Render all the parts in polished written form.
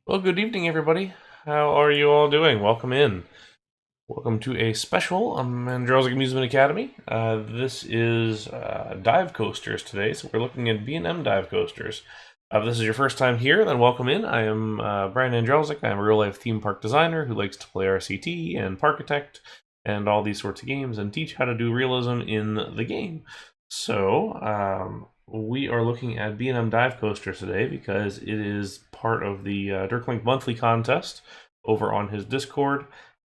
Well, good evening, everybody. How are you all doing? Welcome in. Welcome to a special Andrelczyk Amusement Academy. This is dive coasters today, so we're looking at B&M dive coasters. If this is your first time here, then welcome in. I am Brian Andrelczyk. I'm a real-life theme park designer who likes to play RCT and Parkitect and all these sorts of games and teach how to do realism in the game. So, we are looking at B&M dive coasters today because it is part of the Dirklink monthly contest over on his Discord.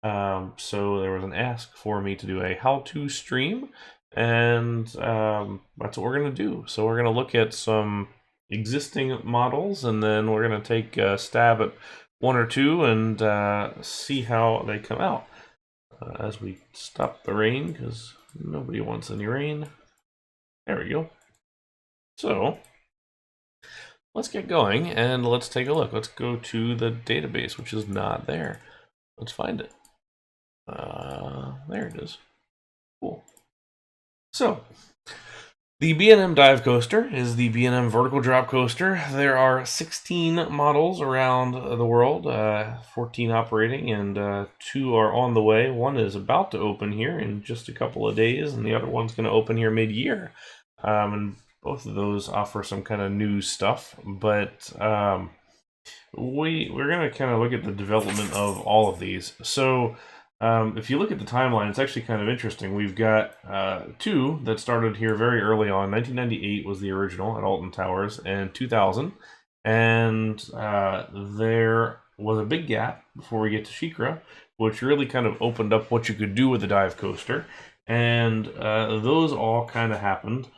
So there was an ask for me to do a how-to stream, and that's what we're going to do. So we're going to look at some existing models, and then we're going to take a stab at one or two and see how they come out. As we stop the rain, because nobody wants any rain. There we go. So let's get going and let's take a look. Let's go to the database, which is not there. Let's find it. There it is. Cool. So, the B&M dive coaster is the B&M vertical drop coaster. There are 16 models around the world, 14 operating, and 2 are on the way. One is about to open here in just a couple of days, and the other one's going to open here mid-year. And both of those offer some kind of new stuff, but we're going to kind of look at the development of all of these. So if you look at the timeline, it's actually kind of interesting. We've got 2 that started here very early on. 1998 was the original at Alton Towers, and 2000. And there was a big gap before we get to Shikara, which really kind of opened up what you could do with the dive coaster. And those all kind of happened.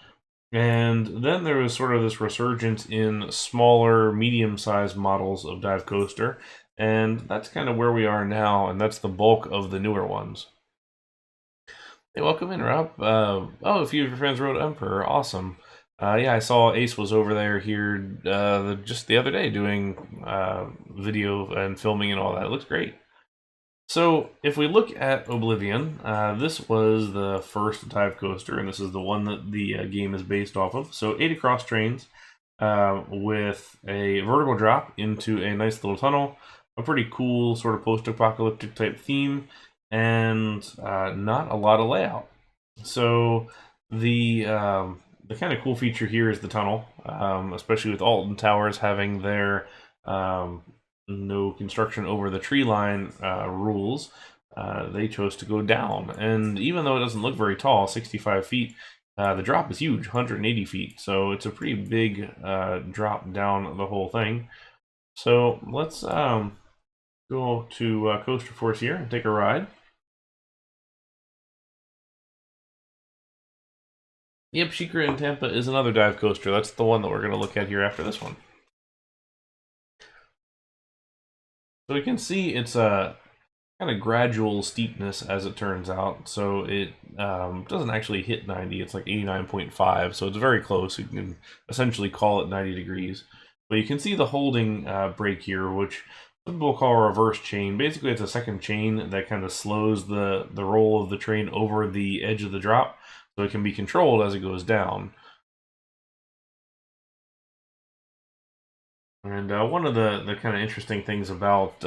And then there was sort of this resurgence in smaller, medium-sized models of dive coaster, and that's kind of where we are now, and that's the bulk of the newer ones. Hey, welcome in, Rob. Oh, a few of your friends wrote Emperor. Awesome. Yeah, I saw Ace was over there here just the other day doing video and filming and all that. It looks great. So, if we look at Oblivion, this was the first dive coaster, and this is the one that the game is based off of. So, 8 across trains with a vertical drop into a nice little tunnel, a pretty cool sort of post-apocalyptic type theme, and not a lot of layout. So, the kind of cool feature here is the tunnel, especially with Alton Towers having their no construction over the tree line rules. They chose to go down, and even though it doesn't look very tall, 65 feet, the drop is huge, 180 feet, so it's a pretty big drop down the whole thing. So let's go to Coaster Force here and take a ride. Yep, Shikara in Tampa is another dive coaster. That's the one that we're going to look at here after this one. So we can see it's a kind of gradual steepness as it turns out. So it doesn't actually hit 90. It's like 89.5. So it's very close. You can essentially call it 90 degrees. But you can see the holding brake here, which some people call a reverse chain. Basically, it's a second chain that kind of slows the roll of the train over the edge of the drop, so it can be controlled as it goes down. And one of the kind of interesting things about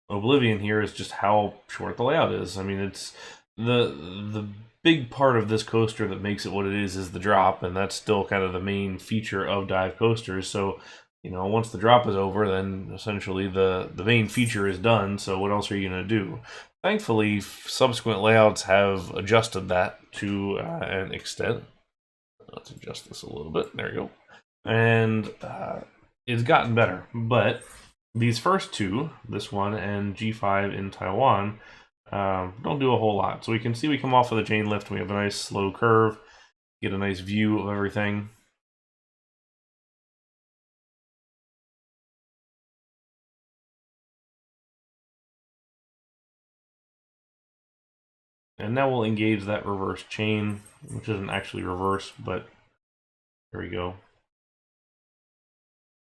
Oblivion here is just how short the layout is. I mean, it's the big part of this coaster that makes it what it is the drop, and that's still kind of the main feature of dive coasters. So, you know, once the drop is over, then essentially the main feature is done. So what else are you going to do? Thankfully, subsequent layouts have adjusted that to an extent. Let's adjust this a little bit. There you go. And it's gotten better, but these first 2, this one and G5 in Taiwan, don't do a whole lot. So we can see we come off of the chain lift, and we have a nice slow curve, get a nice view of everything. And now we'll engage that reverse chain, which isn't actually reverse, but there we go.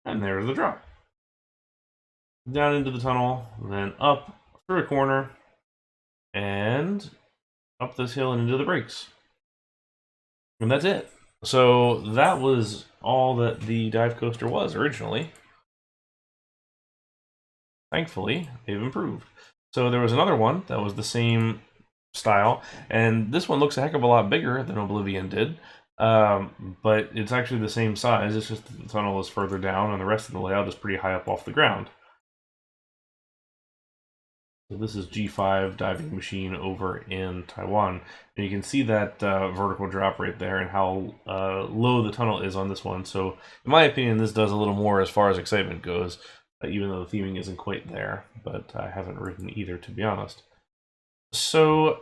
And there's the drop. Down into the tunnel, then up through a corner, and up this hill and into the brakes. And that's it. So that was all that the dive coaster was originally. thankfully, they've improved. So there was another one that was the same style, and this one looks a heck of a lot bigger than Oblivion did. But it's actually the same size. It's just the tunnel is further down, and the rest of the layout is pretty high up off the ground. So this is G5 diving machine over in Taiwan, and you can see that vertical drop right there and how low the tunnel is on this one. So in my opinion, this does a little more as far as excitement goes, even though the theming isn't quite there, but I haven't ridden either, to be honest. So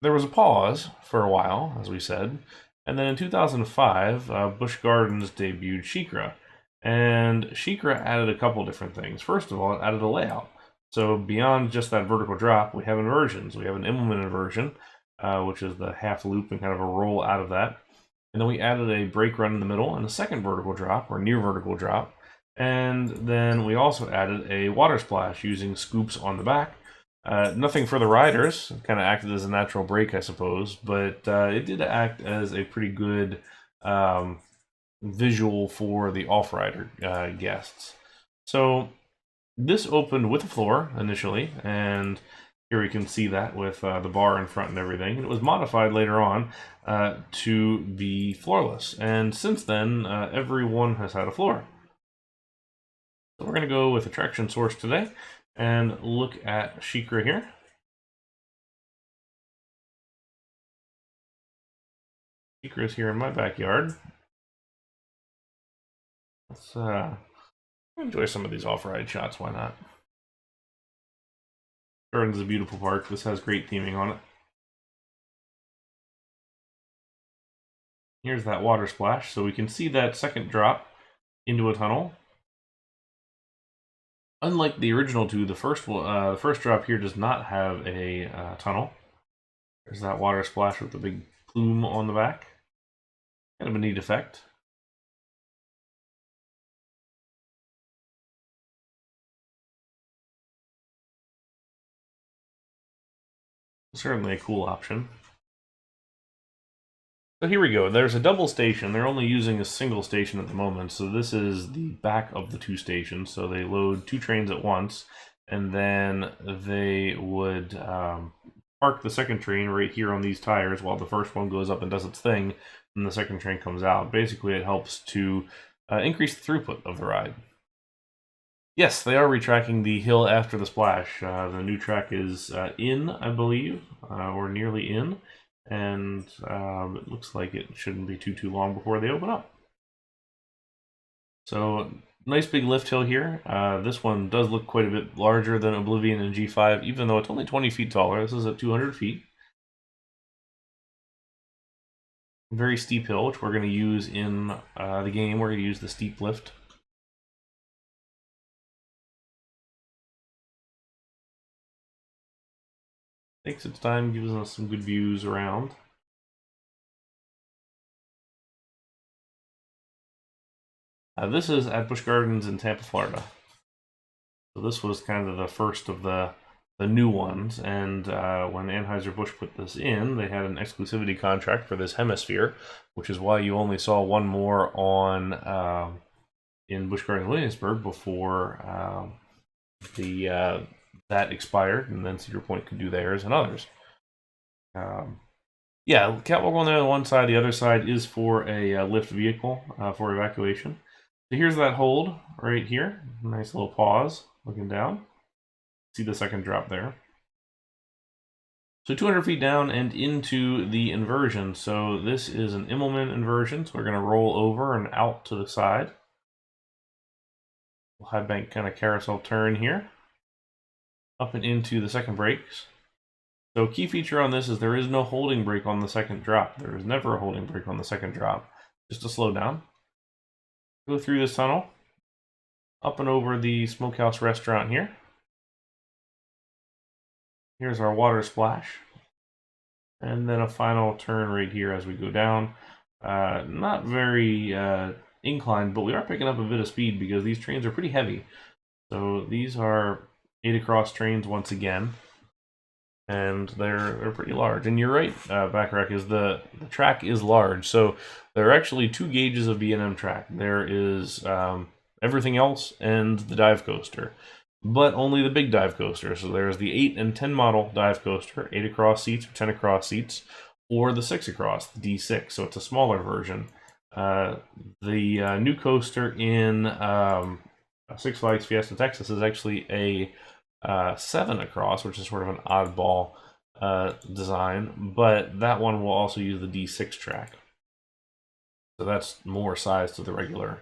there was a pause for a while, as we said, and then in 2005, Busch Gardens debuted Shikara, and Shikara added a couple different things. First of all, it added a layout. So beyond just that vertical drop, we have inversions. We have an implement inversion, which is the half loop and kind of a roll out of that. And then we added a brake run in the middle and a second vertical drop, or near vertical drop. And then we also added a water splash using scoops on the back. Nothing for the riders. It kind of acted as a natural brake, I suppose, but it did act as a pretty good visual for the off-rider guests. So this opened with a floor initially, and here we can see that with the bar in front and everything. And it was modified later on to be floorless, and since then, everyone has had a floor. So we're going to go with Attraction Source today and look at Shikara here. Shikara is here in my backyard. Let's enjoy some of these off-ride shots, why not? Gardens is a beautiful park. This has great theming on it. Here's that water splash, so we can see that second drop into a tunnel. Unlike the original two, the first drop here does not have a tunnel. There's that water splash with the big plume on the back. Kind of a neat effect. Certainly a cool option. So here we go. There's a double station. They're only using a single station at the moment. So this is the back of the two stations. So they load two trains at once, and then they would park the second train right here on these tires while the first one goes up and does its thing, and the second train comes out. Basically, it helps to increase the throughput of the ride. Yes, they are retracking the hill after the splash. The new track is in, I believe, or nearly in. And it looks like it shouldn't be too long before they open up. So nice big lift hill here. This one does look quite a bit larger than Oblivion and G5, even though it's only 20 feet taller. This is at 200 feet. Very steep hill, which we're going to use in the game. We're going to use the steep lift. Takes its time, gives us some good views around. This is at Busch Gardens in Tampa, Florida. So this was kind of the first of the new ones, and when Anheuser-Busch put this in, they had an exclusivity contract for this hemisphere, which is why you only saw one more on in Busch Gardens Williamsburg before that expired, and then Cedar Point could do theirs and others. Yeah, catwalk on there on one side. The other side is for a lift vehicle for evacuation. So here's that hold right here. Nice little pause, looking down. See the second drop there. So 200 feet down and into the inversion. So this is an Immelman inversion. So we're going to roll over and out to the side. High bank kind of carousel turn here. Up and into the second brakes. So key feature on this is there is no holding brake on the second drop. There is never a holding brake on the second drop. Just to slow down. Go through this tunnel. Up and over the smokehouse restaurant here. Here's our water splash. And then a final turn right here as we go down. Not very inclined, but we are picking up a bit of speed because these trains are pretty heavy. So these are 8 across trains once again. And they're pretty large. And you're right, Backrack, is the track is large. So there are actually 2 gauges of B&M track. There is everything else and the dive coaster. but only the big dive coaster. So there's the 8 and 10 model dive coaster, 8 across seats or 10 across seats, or the 6 across, the D6. So it's a smaller version. The new coaster in Six Flags Fiesta Texas is actually a 7 across, which is sort of an oddball design, but that one will also use the D6 track. So that's more size to the regular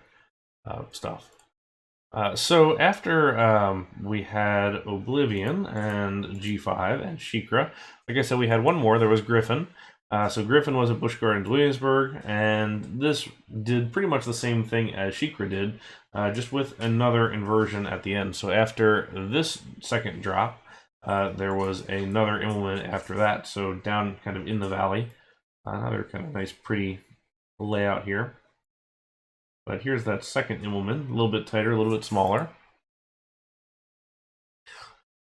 stuff. So after we had Oblivion and G5 and Shikara, like I said, we had one more. There was Griffin. So Griffin was at Busch Gardens, Williamsburg, and this did pretty much the same thing as Shikara did, just with another inversion at the end. So after this second drop, there was another implement after that, so down kind of in the valley. Another kind of nice, pretty layout here. But here's that second implement, a little bit tighter, a little bit smaller.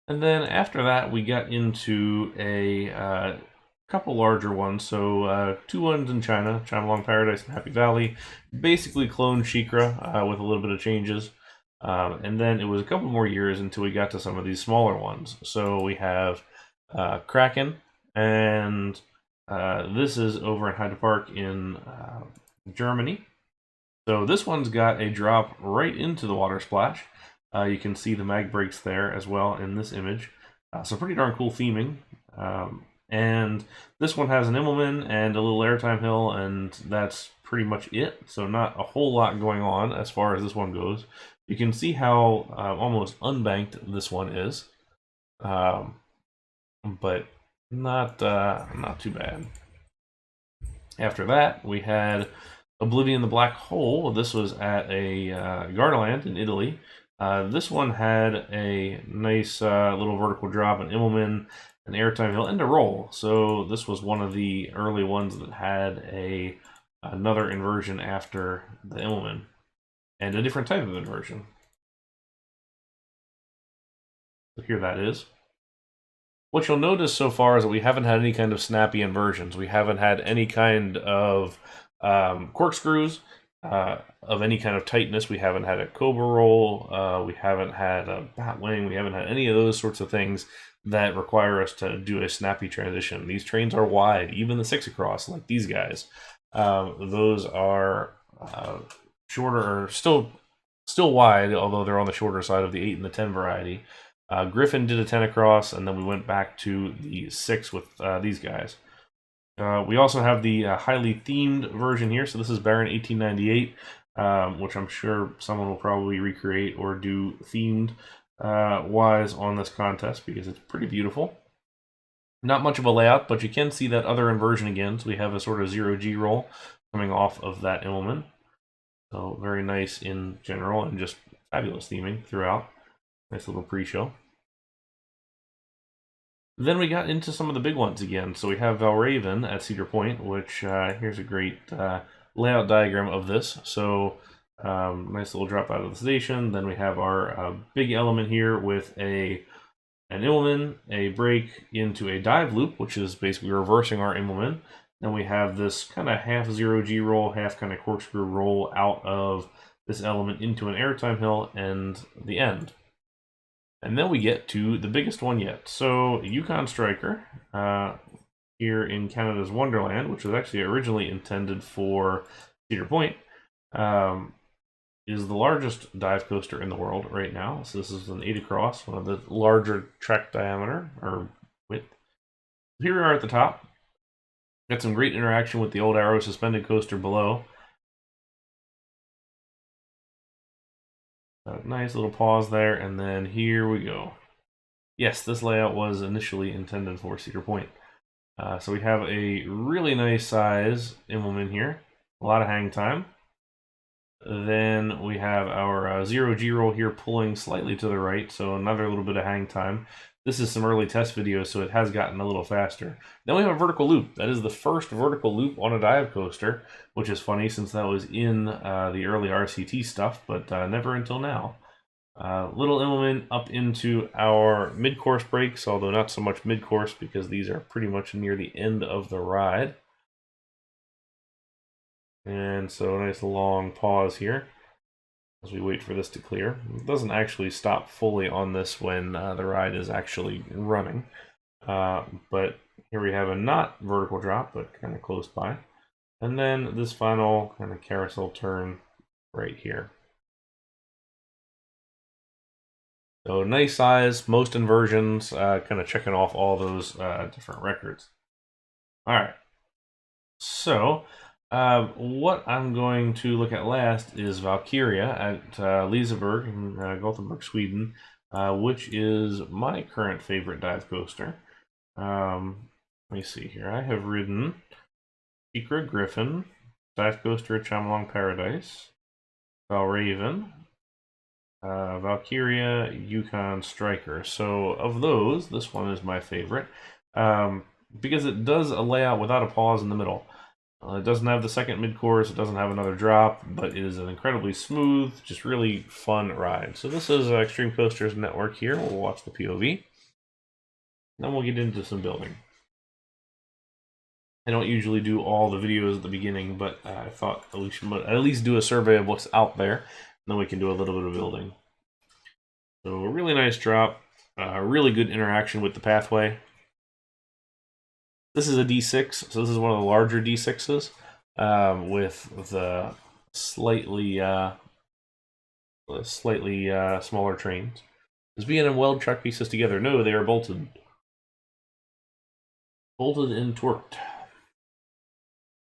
And then after that, we got into a couple larger ones. So 2 ones in China, Along Paradise and Happy Valley. Basically cloned Shikara with a little bit of changes. And then it was a couple more years until we got to some of these smaller ones. So we have Kraken, and this is over in Hyde Park in Germany. So this one's got a drop right into the water splash. You can see the mag brakes there as well in this image. So pretty darn cool theming. And this one has an Immelman and a little airtime hill, and that's pretty much it. So not a whole lot going on as far as this one goes. You can see how almost unbanked this one is, but not too bad. After that, we had Oblivion the Black Hole. This was at a Gardaland in Italy. This one had a nice little vertical drop, an Immelman, an airtime hill, and a roll. So this was one of the early ones that had another inversion after the Immelman, and a different type of inversion. So here that is. What you'll notice so far is that we haven't had any kind of snappy inversions. We haven't had any kind of corkscrews of any kind of tightness. We haven't had a cobra roll. We haven't had a bat wing. We haven't had any of those sorts of things that require us to do a snappy transition. These trains are wide, even the 6 across, like these guys. Those are shorter, or still wide, although they're on the shorter side of the 8 and the 10 variety. Griffin did a 10 across, and then we went back to the 6 with these guys. We also have the highly themed version here. So this is Baron 1898, which I'm sure someone will probably recreate or do themed wise on this contest because it's pretty beautiful. Not much of a layout, but you can see that other inversion again. So we have a sort of 0G roll coming off of that Immelman. So very nice in general, and just fabulous theming throughout. Nice little pre-show. Then we got into some of the big ones again. So we have Valravn at Cedar Point, which here's a great layout diagram of this. So nice little drop out of the station. Then we have our big element here with an Immelman, a break into a dive loop, which is basically reversing our Immelman. Then we have this kind of half 0G roll, half kind of corkscrew roll out of this element into an airtime hill and the end. And then we get to the biggest one yet. So Yukon Striker here in Canada's Wonderland, which was actually originally intended for Cedar Point, is the largest dive coaster in the world right now. So this is an 8 across, one of the larger track diameter or width. Here we are at the top. Got some great interaction with the old Arrow suspended coaster below. Nice little pause there, and then here we go. Yes, this layout was initially intended for Cedar Point. So we have a really nice size Immelman here, a lot of hang time. Then we have our 0G roll here pulling slightly to the right, so another little bit of hang time. This is some early test videos, so it has gotten a little faster. Then we have a vertical loop. That is the first vertical loop on a dive coaster, which is funny since that was in the early RCT stuff, but never until now. Little Immelman up into our mid-course brakes, although not so much mid-course because these are pretty much near the end of the ride. And so a nice long pause here. as we wait for this to clear. It doesn't actually stop fully on this when the ride is actually running. But here we have a not vertical drop, but kind of close by. And then this final kind of carousel turn right here. So nice size, most inversions, kind of checking off all those different records. All right. So what I'm going to look at last is Valkyrie at Liseberg in Gothenburg, Sweden, which is my current favorite dive coaster. Let me see here. I have ridden Shikara Griffin, dive coaster at Chamalong Paradise, Valravn, Valkyrie, Yukon Striker. So of those, this one is my favorite because it does a layout without a pause in the middle. It doesn't have the second mid-course, it doesn't have another drop, but it is an incredibly smooth, just really fun ride. So this is Extreme Coasters Network here. We'll watch the POV. Then we'll get into some building. I don't usually do all the videos at the beginning, but I thought at least do a survey of what's out there, and then we can do a little bit of building. So a really nice drop, really good interaction with the pathway. This is a D6, so this is one of the larger D6s with the slightly smaller trains. Does B&M weld track pieces together? No, they are bolted. Bolted and torqued.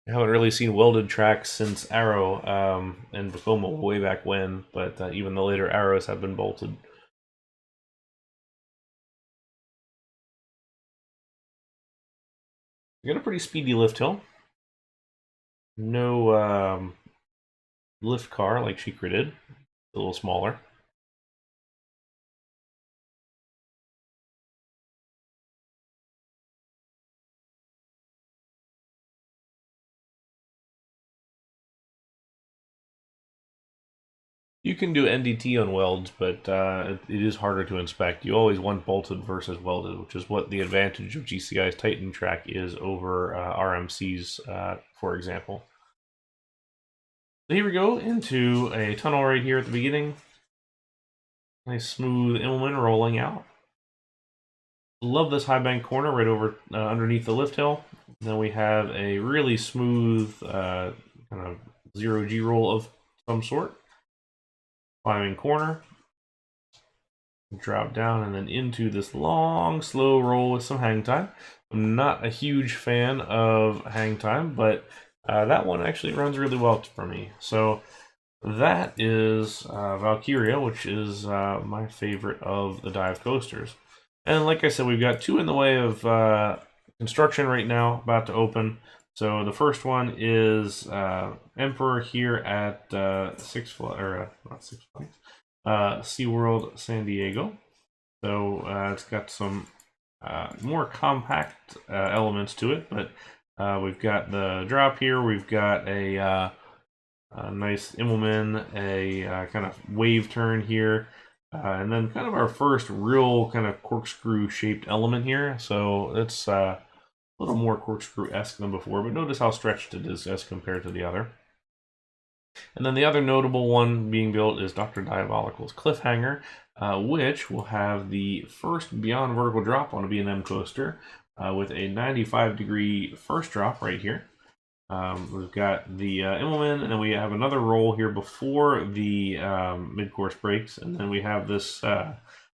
I haven't really seen welded tracks since Arrow and Vekoma way back when, but even the later Arrows have been bolted. We got a pretty speedy lift hill. No lift car like Shikara did. A little smaller. You can do NDT on welds, but it is harder to inspect. You always want bolted versus welded, which is what the advantage of GCI's Titan track is over RMC's, for example. So here we go into a tunnel right here at the beginning. Nice smooth Immelman rolling out. Love this high bank corner right over underneath the lift hill. Then we have a really smooth kind of zero G roll of some sort. Climbing corner, drop down, and then into this long, slow roll with some hang time. I'm not a huge fan of hang time, but that one actually runs really well for me. So that is Valkyrie, which is my favorite of the dive coasters. And like I said, we've got two in the way of construction right now, about to open. So the first one is Emperor here at Six Flags, not Six Flags, SeaWorld San Diego. So it's got some more compact elements to it, but we've got the drop here. We've got a nice Immelman, a kind of wave turn here, and then kind of our first real kind of corkscrew shaped element here. So it's a little more corkscrew-esque than before, but notice how stretched it is as compared to the other. And then the other notable one being built is Dr. Diabolical's Cliffhanger, which will have the first beyond vertical drop on a B&M coaster with a 95-degree first drop right here. We've got the Immelman, and then we have another roll here before the mid-course breaks, and then we have this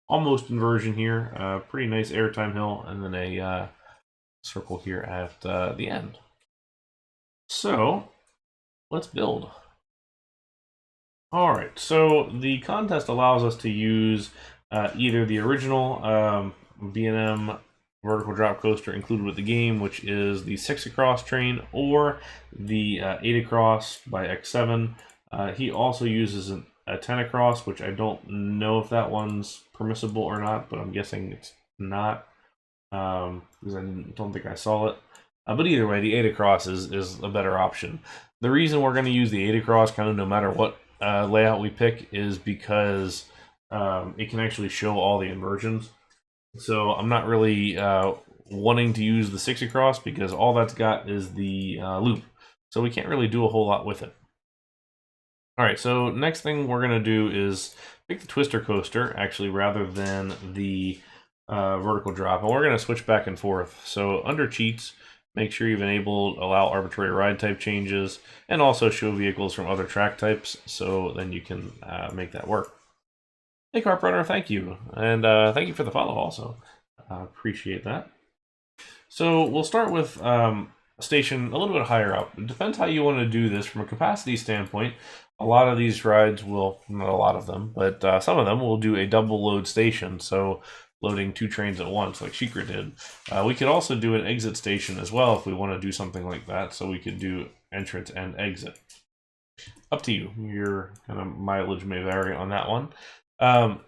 almost inversion here, pretty nice airtime hill, and then a circle here at the end. So let's build. All right, so the contest allows us to use either the original B&M vertical drop coaster included with the game, which is the 6 across train, or the 8 across by X7. He also uses a 10 across, which I don't know if that one's permissible or not, but I'm guessing it's not. Because I don't think I saw it. But either way, the 8 across is a better option. The reason we're going to use the 8 across kind of no matter what layout we pick is because it can actually show all the inversions. So I'm not really wanting to use the 6 across because all that's got is the loop. So we can't really do a whole lot with it. All right, so next thing we're going to do is pick the twister coaster, actually, rather than the vertical drop. And we're going to switch back and forth. So under cheats, make sure you've enabled allow arbitrary ride type changes, and also show vehicles from other track types, so then you can make that work. Hey, Carp Runner, thank you. And thank you for the follow also. Appreciate that. So we'll start with a station a little bit higher up. It depends how you want to do this from a capacity standpoint. A lot of these rides will, not a lot of them, but some of them will do a double load station. So loading 2 trains at once, like Shikara did. We could also do an exit station as well if we want to do something like that. So we could do entrance and exit. Up to you. Your kind of mileage may vary on that one.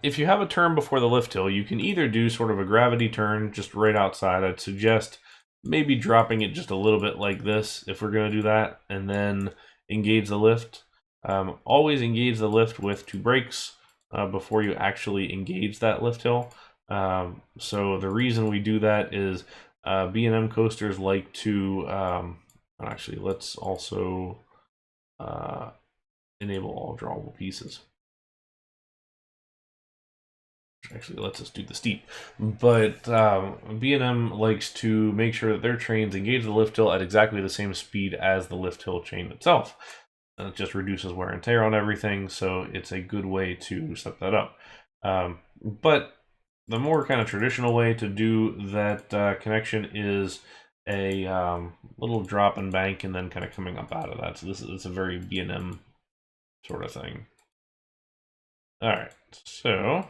If you have a turn before the lift hill, you can either do sort of a gravity turn just right outside. I'd suggest maybe dropping it just a little bit like this if we're going to do that, and then engage the lift. Always engage the lift with 2 brakes before you actually engage that lift hill. So the reason we do that is B&M coasters like to, actually let's also enable all drawable pieces. Actually lets us do the steep, but B&M likes to make sure that their trains engage the lift hill at exactly the same speed as the lift hill chain itself. It just reduces wear and tear on everything, so it's a good way to set that up. But the more kind of traditional way to do that connection is a little drop and bank and then kind of coming up out of that. So it's a very B&M sort of thing. All right, so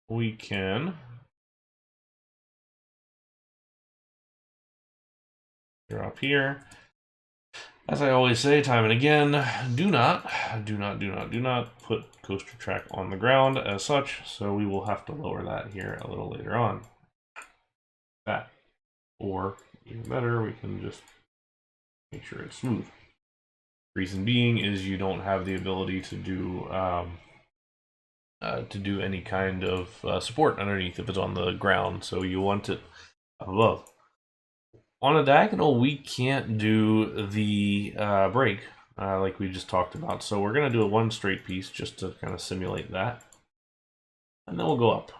we can drop here. As I always say, time and again, do not put coaster track on the ground as such, so we will have to lower that here a little later on. That. Or, even better, we can just make sure it's smooth. Reason being is you don't have the ability to do any kind of support underneath if it's on the ground, so you want it above. On a diagonal, we can't do the brake like we just talked about, so we're going to do a 1 straight piece just to kind of simulate that, and then we'll go up.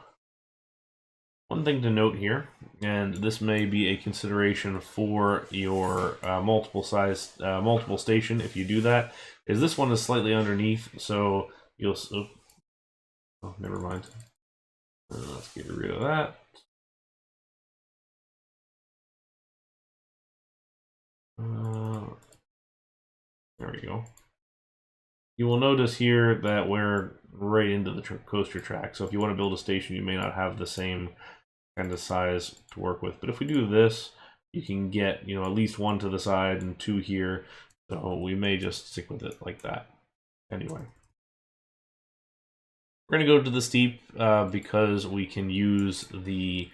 One thing to note here, and this may be a consideration for your multiple station if you do that, is this one is slightly underneath, so you'll... Oh, never mind. Let's get rid of that. There we go. You will notice here that we're right into the coaster track, so if you want to build a station, you may not have the same kind of size to work with. But if we do this, you can get, at least 1 to the side and 2 here, so we may just stick with it like that. Anyway. We're going to go to the steep because we can use the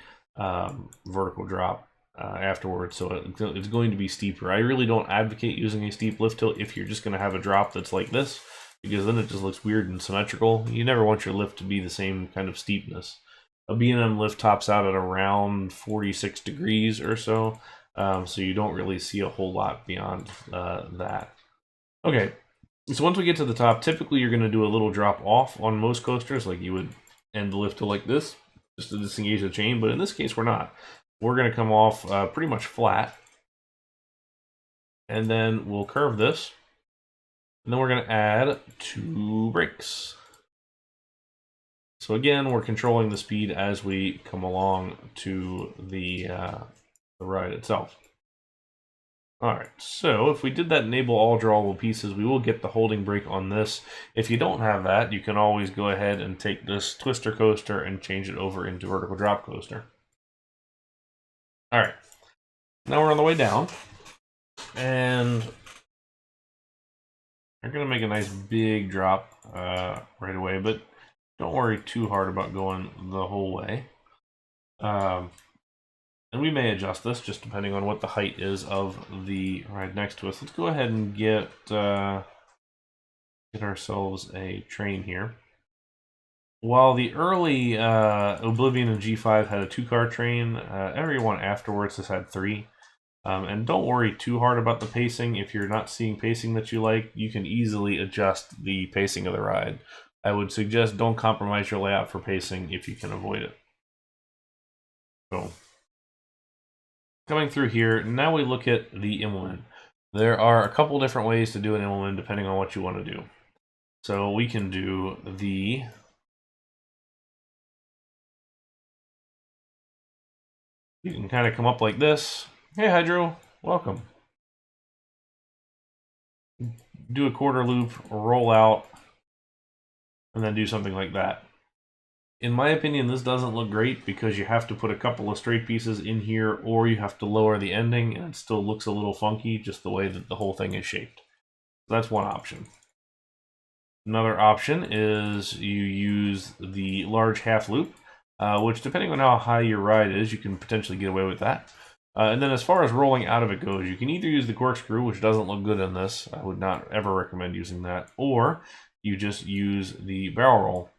vertical drop afterwards, so it's going to be steeper. I really don't advocate using a steep lift hill if you're just going to have a drop that's like this, because then it just looks weird and symmetrical. You never want your lift to be the same kind of steepness. A B&M lift tops out at around 46 degrees or so, so you don't really see a whole lot beyond that. Okay. So once we get to the top, typically you're going to do a little drop off on most coasters, like you would end the lift to like this, just to disengage the chain, but in this case we're not. We're going to come off pretty much flat, and then we'll curve this, and then we're going to add 2 brakes. So again, we're controlling the speed as we come along to the ride itself. Alright, so if we did that enable all drawable pieces, we will get the holding brake on this. If you don't have that, you can always go ahead and take this twister coaster and change it over into vertical drop coaster. Alright, now we're on the way down, and we're going to make a nice big drop right away, but don't worry too hard about going the whole way. And we may adjust this just depending on what the height is of the ride next to us. Let's go ahead and get ourselves a train here. While the early Oblivion and G5 had a 2-car train, everyone afterwards has had 3. And don't worry too hard about the pacing. If you're not seeing pacing that you like, you can easily adjust the pacing of the ride. I would suggest don't compromise your layout for pacing if you can avoid it. So, coming through here, now we look at the implement. There are a couple different ways to do an implement depending on what you want to do. So we can do the you can kind of come up like this. Hey Hydro, welcome. Do a quarter loop, roll out, and then do something like that. In my opinion, this doesn't look great because you have to put a couple of straight pieces in here, or you have to lower the ending, and it still looks a little funky just the way that the whole thing is shaped. So that's one option. Another option is you use the large half loop, which depending on how high your ride is, you can potentially get away with that. And then as far as rolling out of it goes, you can either use the corkscrew, which doesn't look good in this. I would not ever recommend using that. Or you just use the barrel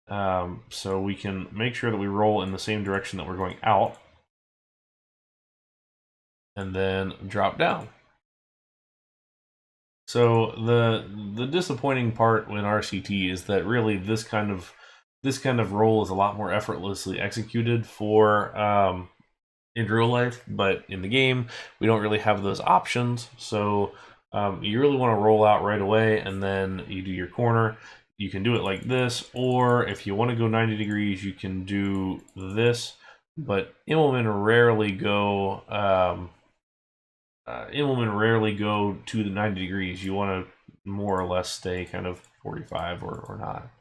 roll. So we can make sure that we roll in the same direction that we're going out. And then drop down. So the disappointing part in RCT is that really this kind of roll is a lot more effortlessly executed for in real life, but in the game we don't really have those options. So you really want to roll out right away, and then you do your corner. You can do it like this, or if you want to go 90 degrees, you can do this. But implement rarely go to the 90 degrees. You want to more or less stay kind of 45 or not.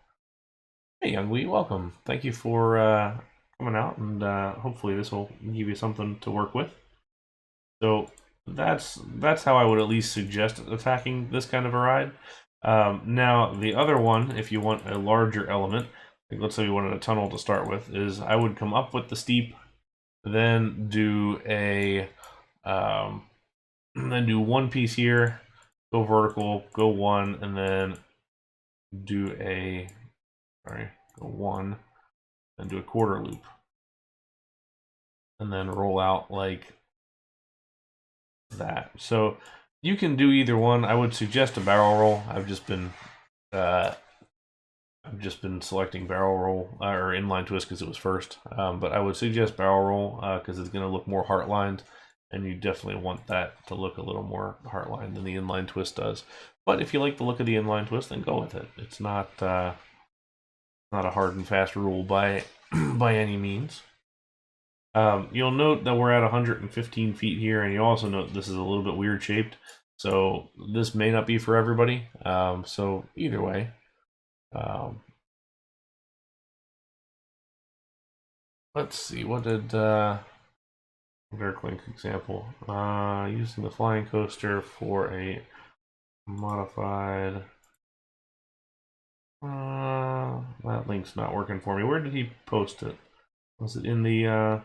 Hey, Youngwee, welcome. Thank you for coming out, and hopefully this will give you something to work with. So that's how I would at least suggest attacking this kind of a ride. Now, the other one, if you want a larger element, like let's say you wanted a tunnel to start with, is I would come up with the steep, then do a then do one piece here, go vertical, go one, and then do go one, and do a quarter loop, and then roll out like that. So you can do either one. I would suggest a barrel roll. I've just been selecting barrel roll or inline twist because it was first, but I would suggest barrel roll because it's going to look more heartlined. And you definitely want that to look a little more heartline than the inline twist does. But if you like the look of the inline twist, then go with it. It's not a hard and fast rule by any means. You'll note that we're at 115 feet here, and you also note this is a little bit weird shaped. So this may not be for everybody. So either way. Let's see, what did... Darklink example. Using the flying coaster for a modified. That link's not working for me. Where did he post it? Was it in the?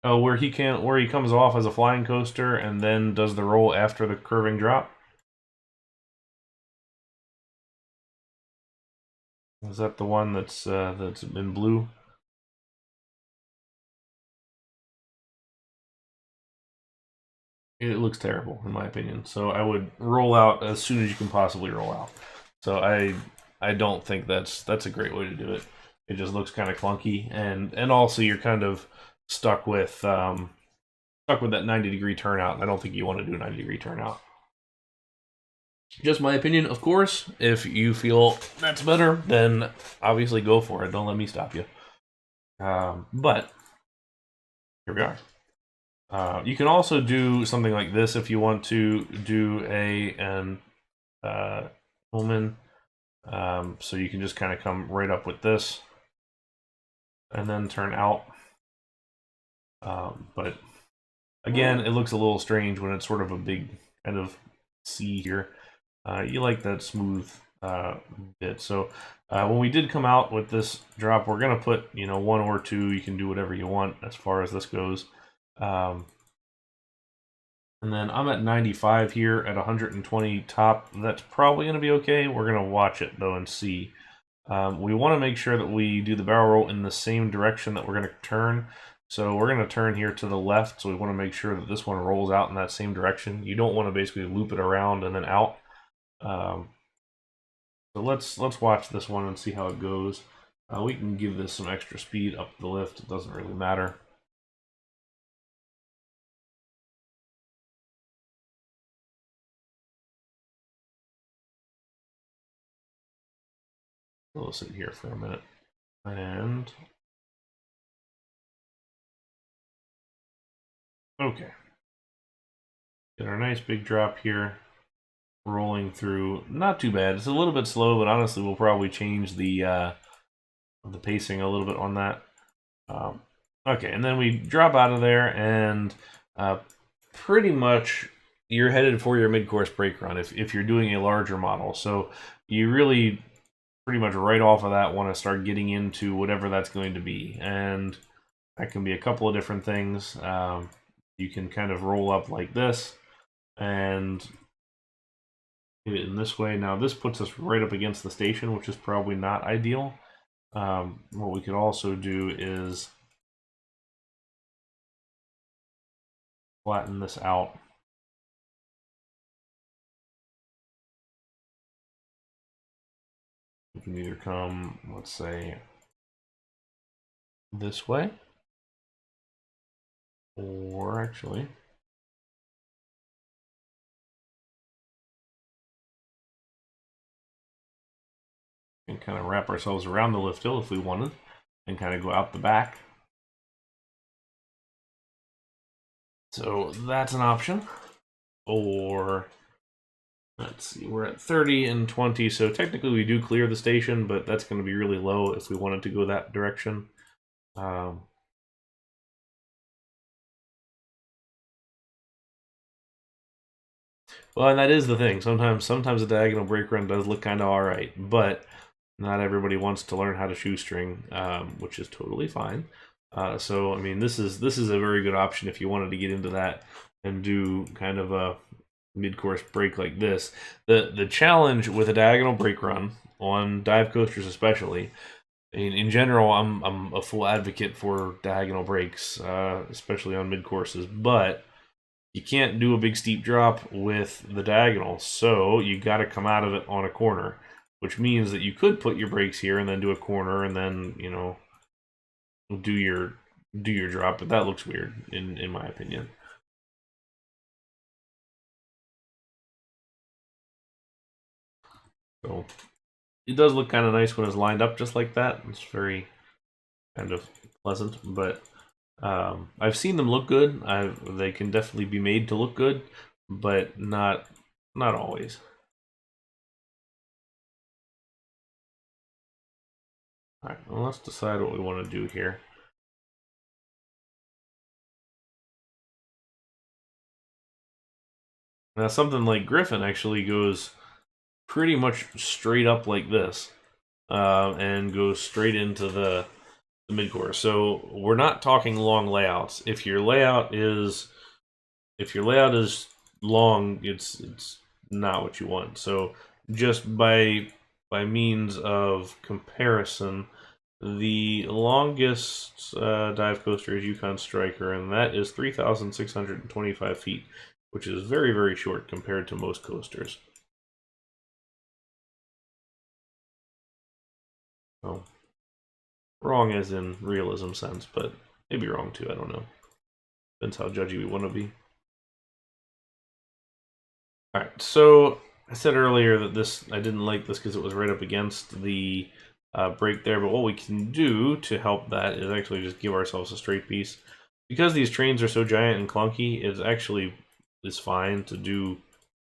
Oh, where he comes off as a flying coaster and then does the roll after the curving drop. Is that the one that's in blue? It looks terrible in my opinion. So I would roll out as soon as you can possibly roll out. So I don't think that's a great way to do it. It just looks kind of clunky, and also you're kind of stuck with that 90-degree turnout. I don't think you want to do a 90-degree turnout. Just my opinion, of course. If you feel that's better, then obviously go for it. Don't let me stop you. But here we are. You can also do something like this if you want to do an Ullman. So you can just kind of come right up with this and then turn out. But again, it looks a little strange when it's sort of a big kind of C here. You like that smooth bit. So when we did come out with this drop, we're going to put, one or two. You can do whatever you want as far as this goes. And then I'm at 95 here at 120 top. That's probably going to be okay. We're going to watch it, though, and see. We want to make sure that we do the barrel roll in the same direction that we're going to turn. So we're going to turn here to the left, so we want to make sure that this one rolls out in that same direction. You don't want to basically loop it around and then out. So let's watch this one and see how it goes. We can give this some extra speed up the lift. It doesn't really matter. We'll sit here for a minute. And okay. Get our nice big drop here. Rolling through. Not too bad. It's a little bit slow, but honestly we'll probably change the pacing a little bit on that. Okay, and then we drop out of there, and pretty much you're headed for your mid-course brake run if you're doing a larger model. So you really pretty much right off of that want to start getting into whatever that's going to be. And that can be a couple of different things. You can kind of roll up like this and do it in this way. Now this puts us right up against the station, which is probably not ideal. What we could also do is flatten this out. You can either come, let's say, this way, or actually, we can kind of wrap ourselves around the lift hill if we wanted, and kind of go out the back. So that's an option. Or let's see, we're at 30 and 20, so technically we do clear the station, but that's going to be really low if we wanted to go that direction. Well, and that is the thing. Sometimes a diagonal brake run does look kind of all right, but not everybody wants to learn how to shoestring, which is totally fine. So I mean, this is a very good option if you wanted to get into that and do kind of a mid-course brake like this. The challenge with a diagonal brake run on dive coasters, especially, in general, I'm a full advocate for diagonal brakes, especially on mid-courses, but you can't do a big steep drop with the diagonal, so you got to come out of it on a corner, which means that you could put your brakes here and then do a corner and then, you know, do your drop, but that looks weird in my opinion. So it does look kind of nice when it's lined up just like that. It's very kind of pleasant, but I've seen them look good. They can definitely be made to look good, but not always. All right, well, let's decide what we want to do here. Now, something like Griffin actually goes pretty much straight up like this, and goes straight into the mid-course. So we're not talking long layouts. If your layout is long, it's not what you want. So just by means of comparison, the longest dive coaster is Yukon Striker, and that is 3,625 feet, which is very, very short compared to most coasters. So, wrong as in realism sense, but maybe wrong too, I don't know. Depends how judgy we want to be. Alright, so I said earlier that I didn't like this because it was right up against the brake there, but what we can do to help that is actually just give ourselves a straight piece. Because these trains are so giant and clunky, it actually is fine to do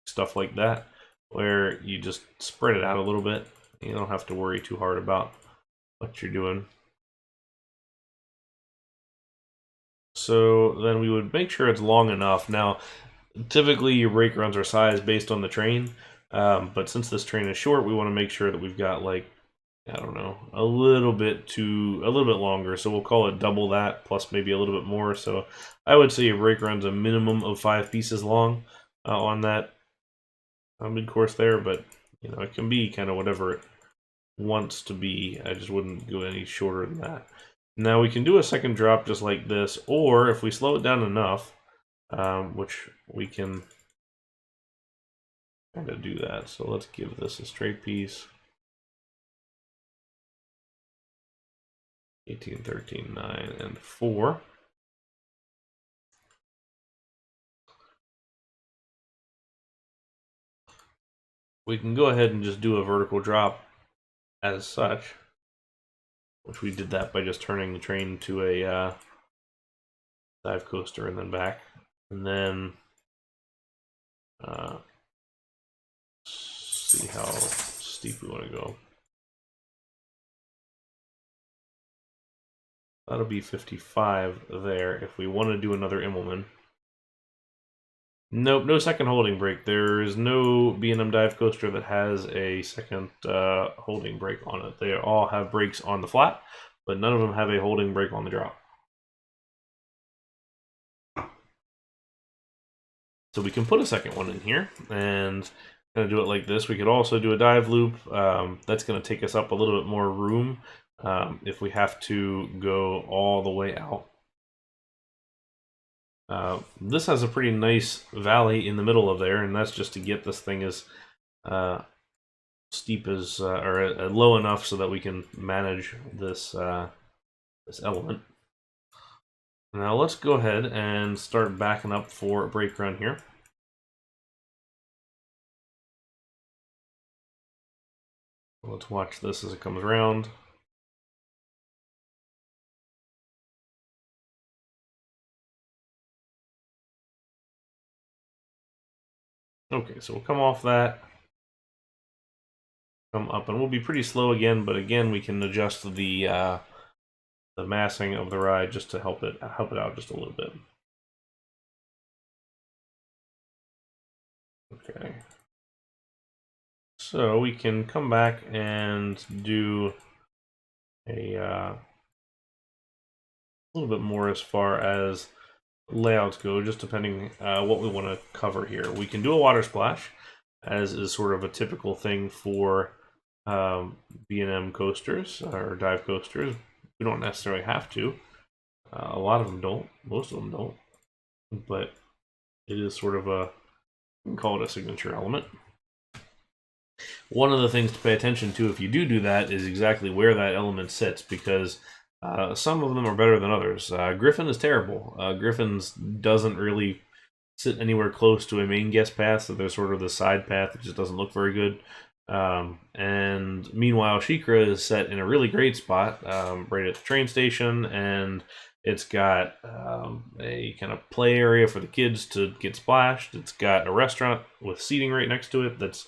stuff like that, where you just spread it out a little bit. You don't have to worry too hard about what you're doing. So then we would make sure it's long enough. Now, typically your brake runs are sized based on the train, but since this train is short, we want to make sure that we've got, like, I don't know, a little bit longer. So we'll call it double that plus maybe a little bit more. So I would say your brake run's a minimum of 5 pieces long on that mid-course there, but you know, it can be kind of whatever it wants to be. I just wouldn't go any shorter than that. Now we can do a second drop just like this, or if we slow it down enough, which we can kind of do that. So let's give this a straight piece. 18, 13, 9, and 4. We can go ahead and just do a vertical drop as such, which we did that by just turning the train to a dive coaster and then back. And then see how steep we want to go. That'll be 55 there if we want to do another Immelman. Nope, no second holding brake. There is no B&M dive coaster that has a second holding brake on it. They all have brakes on the flat, but none of them have a holding brake on the drop. So we can put a second one in here and kind of do it like this. We could also do a dive loop. That's going to take us up a little bit more room if we have to go all the way out. This has a pretty nice valley in the middle of there, and that's just to get this thing as steep as or low enough so that we can manage this this element. Now let's go ahead and start backing up for a brake run here. Let's watch this as it comes around. Okay, so we'll come off that, come up, and we'll be pretty slow again, but again we can adjust the massing of the ride just to help it out just a little bit. Okay. So we can come back and do a little bit more as far as layouts go, just depending what we want to cover here. We can do a water splash, as is sort of a typical thing for B&M coasters or dive coasters. We don't necessarily have to. A lot of them don't. Most of them don't. But it is sort of a, you can call it a signature element. One of the things to pay attention to if you do that is exactly where that element sits, because some of them are better than others. Griffin is terrible. Griffin's doesn't really sit anywhere close to a main guest path, so there's sort of the side path that just doesn't look very good. And meanwhile, Shikara is set in a really great spot, right at the train station, and it's got a kind of play area for the kids to get splashed. It's got a restaurant with seating right next to it that's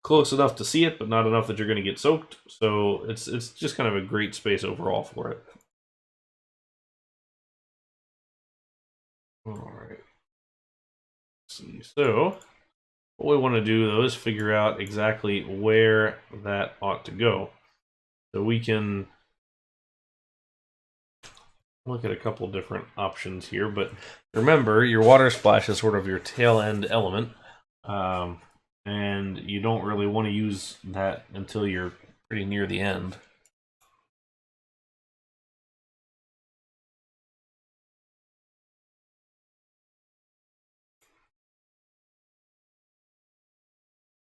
close enough to see it, but not enough that you're going to get soaked. So it's just kind of a great space overall for it. All right. Let's see. So what we want to do though is figure out exactly where that ought to go. So we can look at a couple different options here, but remember your water splash is sort of your tail end element. And you don't really want to use that until you're pretty near the end.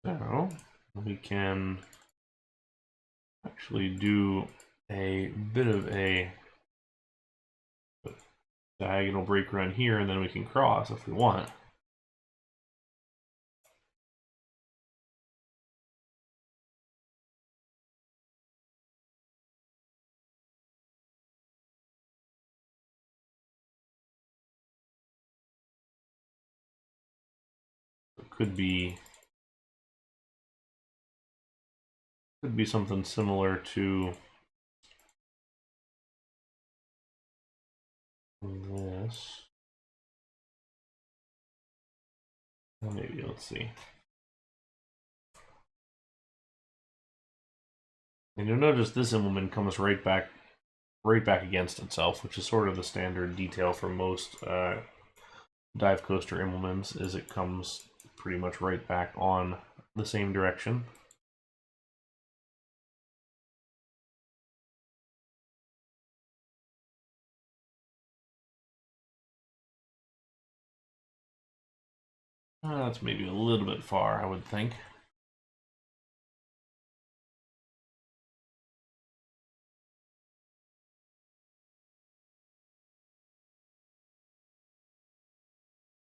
So we can actually do a bit of a diagonal brake run here, and then we can cross if we want. It could be something similar to this. Maybe, let's see. And you'll notice this implement comes right back against itself, which is sort of the standard detail for most dive coaster implements, is it comes pretty much right back on the same direction. That's maybe a little bit far, I would think.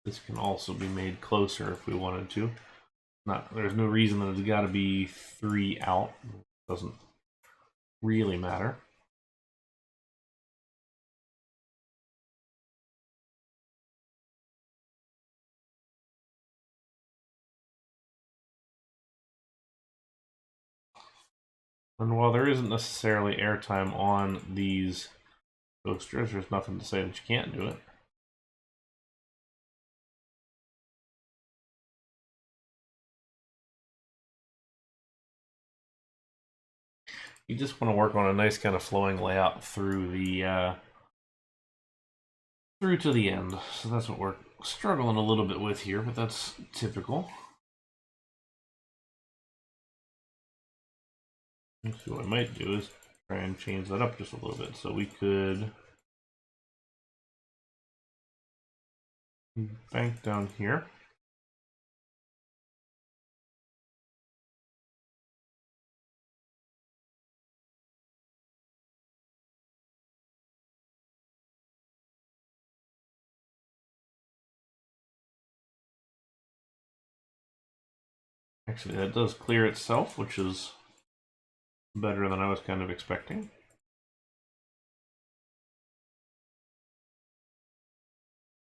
This can also be made closer if we wanted to. There's no reason that it's got to be 3 out. It doesn't really matter. And while there isn't necessarily airtime on these coasters, there's nothing to say that you can't do it. You just want to work on a nice kind of flowing layout through the through to the end. So that's what we're struggling a little bit with here, but that's typical. So what I might do is try and change that up just a little bit. So we could bank down here. Actually, that does clear itself, which is better than I was kind of expecting.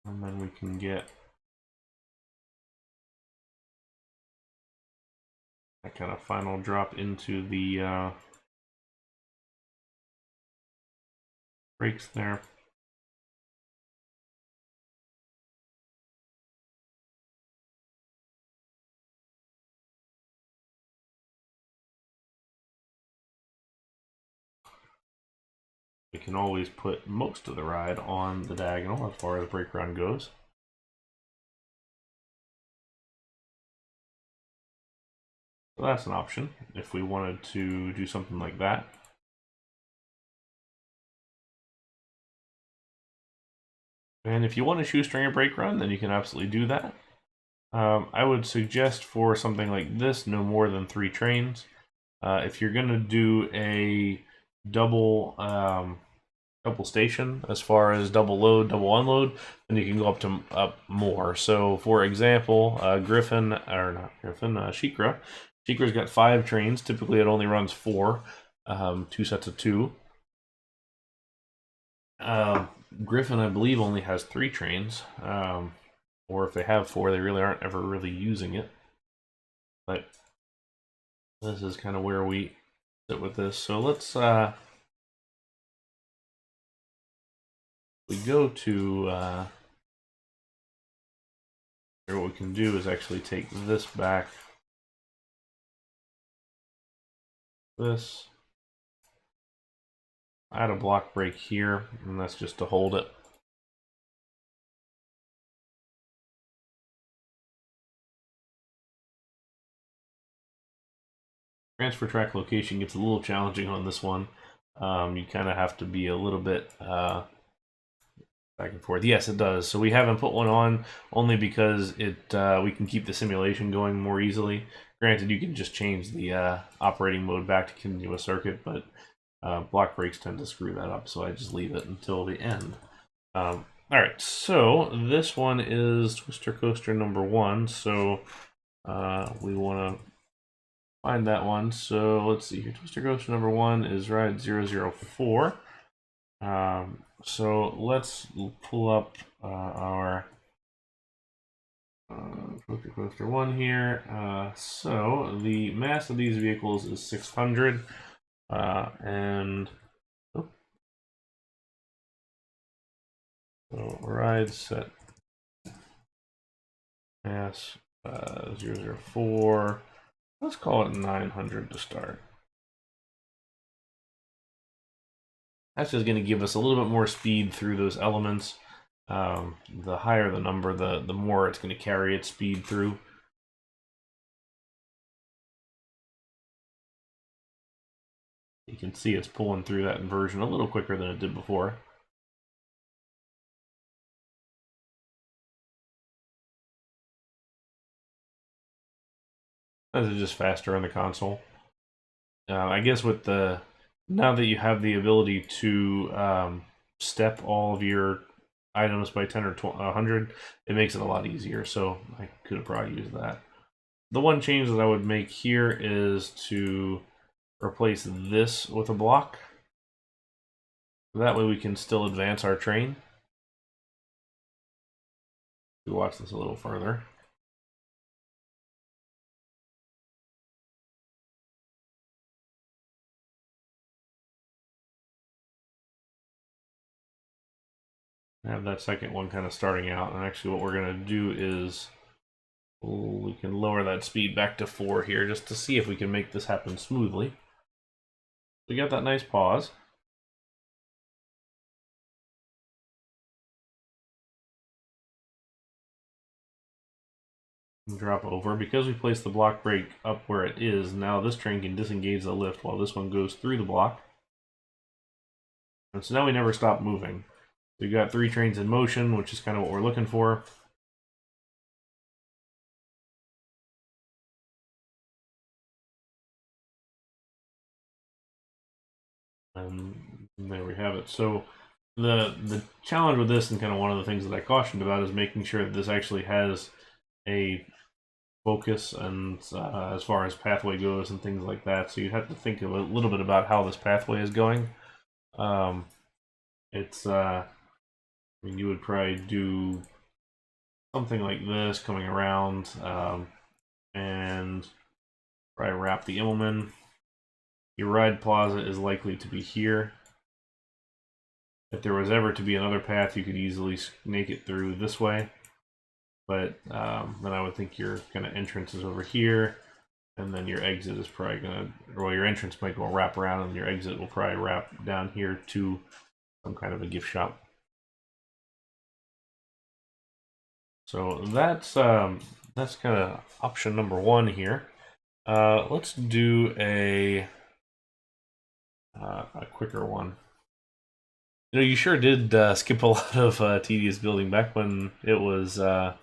And then we can get that kind of final drop into the brakes there. We can always put most of the ride on the diagonal as far as brake run goes. So that's an option if we wanted to do something like that. And if you want to shoestring a brake run, then you can absolutely do that. I would suggest for something like this, no more than 3 trains. If you're going to do a double station, as far as double load, double unload, then you can go up more. So, for example, Shikara. Shikara's got 5 trains. Typically, it only runs 4, 2 sets of 2. Griffin, I believe, only has 3 trains. Or if they have 4, they really aren't ever really using it. But this is kind of where we sit with this. So let's we go to here. What we can do is actually take this back. This. Add a block brake here, and that's just to hold it. Transfer track location gets a little challenging on this one. You kind of have to be a little bit back and forth. Yes, it does. So we haven't put one on only because we can keep the simulation going more easily. Granted, you can just change the operating mode back to continuous circuit, but block brakes tend to screw that up, so I just leave it until the end. All right, so this one is Twister Coaster number 1. So we want to find that one. So let's see here. Twister Coaster number 1 is ride 004. So let's pull up our Twister Coaster 1 here. So the mass of these vehicles is 600. And so ride set mass 004. Let's call it 900 to start. That's just going to give us a little bit more speed through those elements. The higher the number, the more it's going to carry its speed through. You can see it's pulling through that inversion a little quicker than it did before. Sometimes it's just faster on the console. I guess with the now that you have the ability to step all of your items by 10 or 100, it makes it a lot easier. So I could have probably used that. The one change that I would make here is to replace this with a block. That way we can still advance our train. We watch this a little further. I have that second one kind of starting out, and actually what we're going to do is we can lower that speed back to 4 here just to see if we can make this happen smoothly. We got that nice pause. Drop over. Because we placed the block brake up where it is, now this train can disengage the lift while this one goes through the block. And so now we never stop moving. We've got 3 trains in motion, which is kind of what we're looking for. And there we have it. So the challenge with this, and kind of one of the things that I cautioned about, is making sure that this actually has a focus and as far as pathway goes and things like that. So you have to think a little bit about how this pathway is going. I mean, you would probably do something like this coming around and probably wrap the Immelman. Your ride plaza is likely to be here. If there was ever to be another path, you could easily snake it through this way. But then I would think your kind of entrance is over here, and then your exit is probably going to, well, your entrance might go wrap around, and your exit will probably wrap down here to some kind of a gift shop. So that's kind of option number 1 here. Let's do a quicker one. You know, you sure did skip a lot of tedious building back when it was a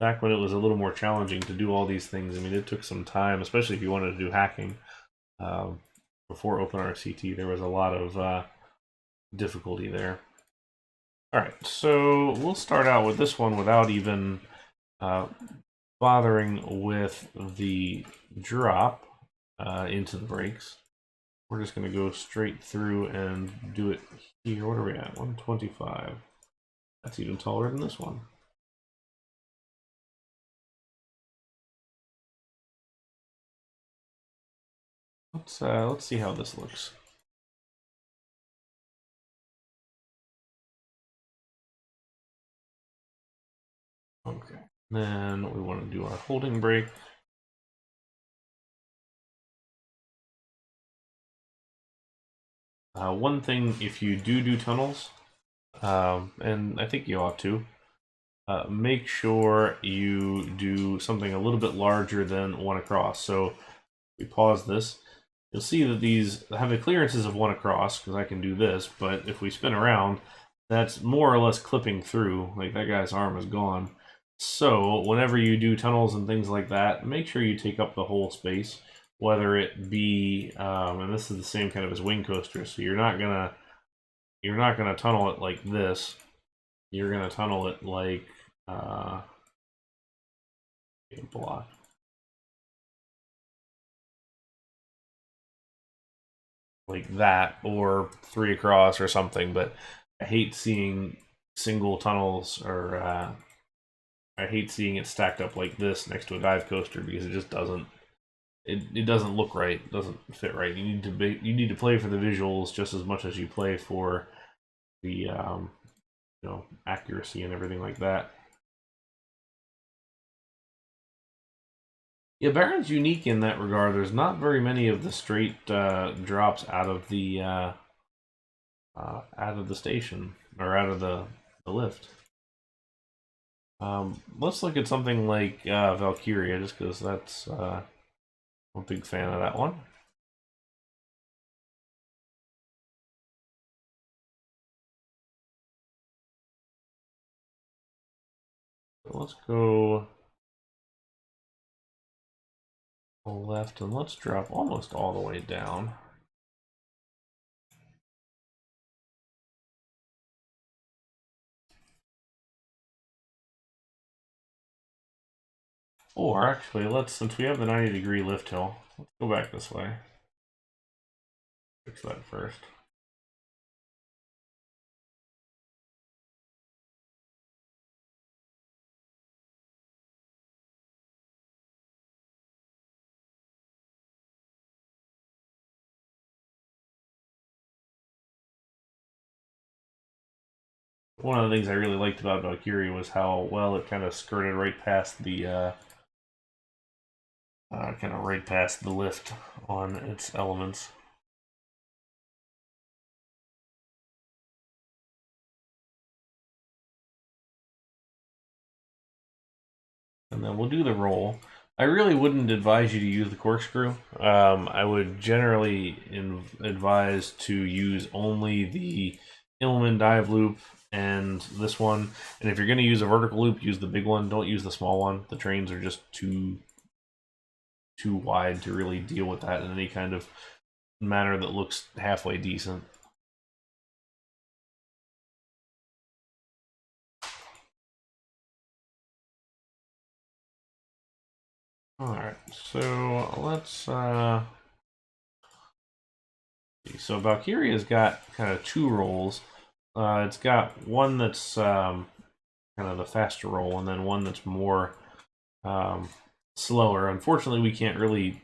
little more challenging to do all these things. I mean, it took some time, especially if you wanted to do hacking. Before OpenRCT, there was a lot of difficulty there. All right, so we'll start out with this one without even bothering with the drop into the brakes. We're just going to go straight through and do it here. What are we at? 125. That's even taller than this one. Let's see how this looks. Okay. Then we want to do our holding brake. One thing, if you do tunnels, and I think you ought to, make sure you do something a little bit larger than one across. So we pause this. You'll see that these have the clearances of one across, because I can do this, but if we spin around, that's more or less clipping through. Like, that guy's arm is gone. So whenever you do tunnels and things like that, make sure you take up the whole space, whether it be, and this is the same kind of as wing coasters, so you're not gonna tunnel it like this. You're gonna tunnel it like block. Like that, or 3 across or something. But I hate seeing single tunnels, or I hate seeing it stacked up like this next to a dive coaster, because it just doesn't it doesn't look right. It doesn't fit right. You need to play for the visuals just as much as you play for the accuracy and everything like that. Yeah, Baron's unique in that regard. There's not very many of the straight drops out of the station, or out of the lift. Let's look at something like Valkyrie, just because that's I'm a big fan of that one. So let's go left, and let's drop almost all the way down. Or actually, since we have the 90-degree lift hill, let's go back this way. Fix that first. One of the things I really liked about Valkyrie was how well it kind of skirted right past the lift on its elements. And then we'll do the roll. I really wouldn't advise you to use the corkscrew. I would generally advise to use only the Illman dive loop and this one. And if you're going to use a vertical loop, use the big one. Don't use the small one. The trains are just too wide to really deal with that in any kind of manner that looks halfway decent. Alright, so let's see. So Valkyrie has got kind of two rolls. It's got one that's kind of the faster roll, and then one that's more slower. Unfortunately, we can't really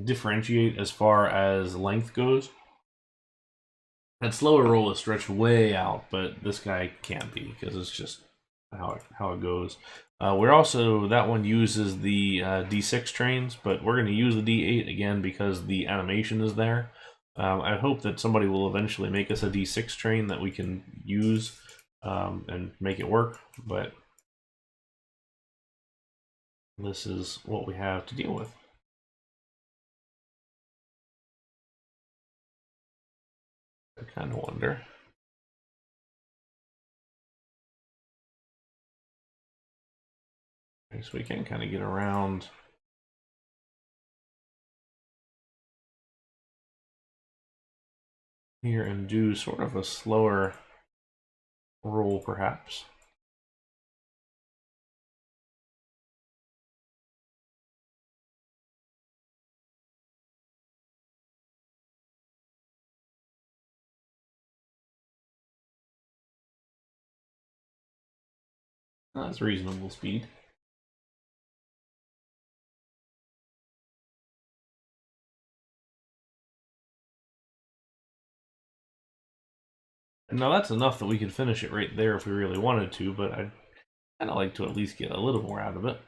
differentiate as far as length goes. That slower roll is stretched way out, but this guy can't be because it's just how it goes. We're also, that one uses the D6 trains, but we're going to use the D8 again because the animation is there. I hope that somebody will eventually make us a D6 train that we can use and make it work, but this is what we have to deal with. I kind of wonder. Okay, so we can kind of get around here and do sort of a slower roll, perhaps. That's reasonable speed. Now that's enough that we could finish it right there if we really wanted to, but I'd kind of like to at least get a little more out of it.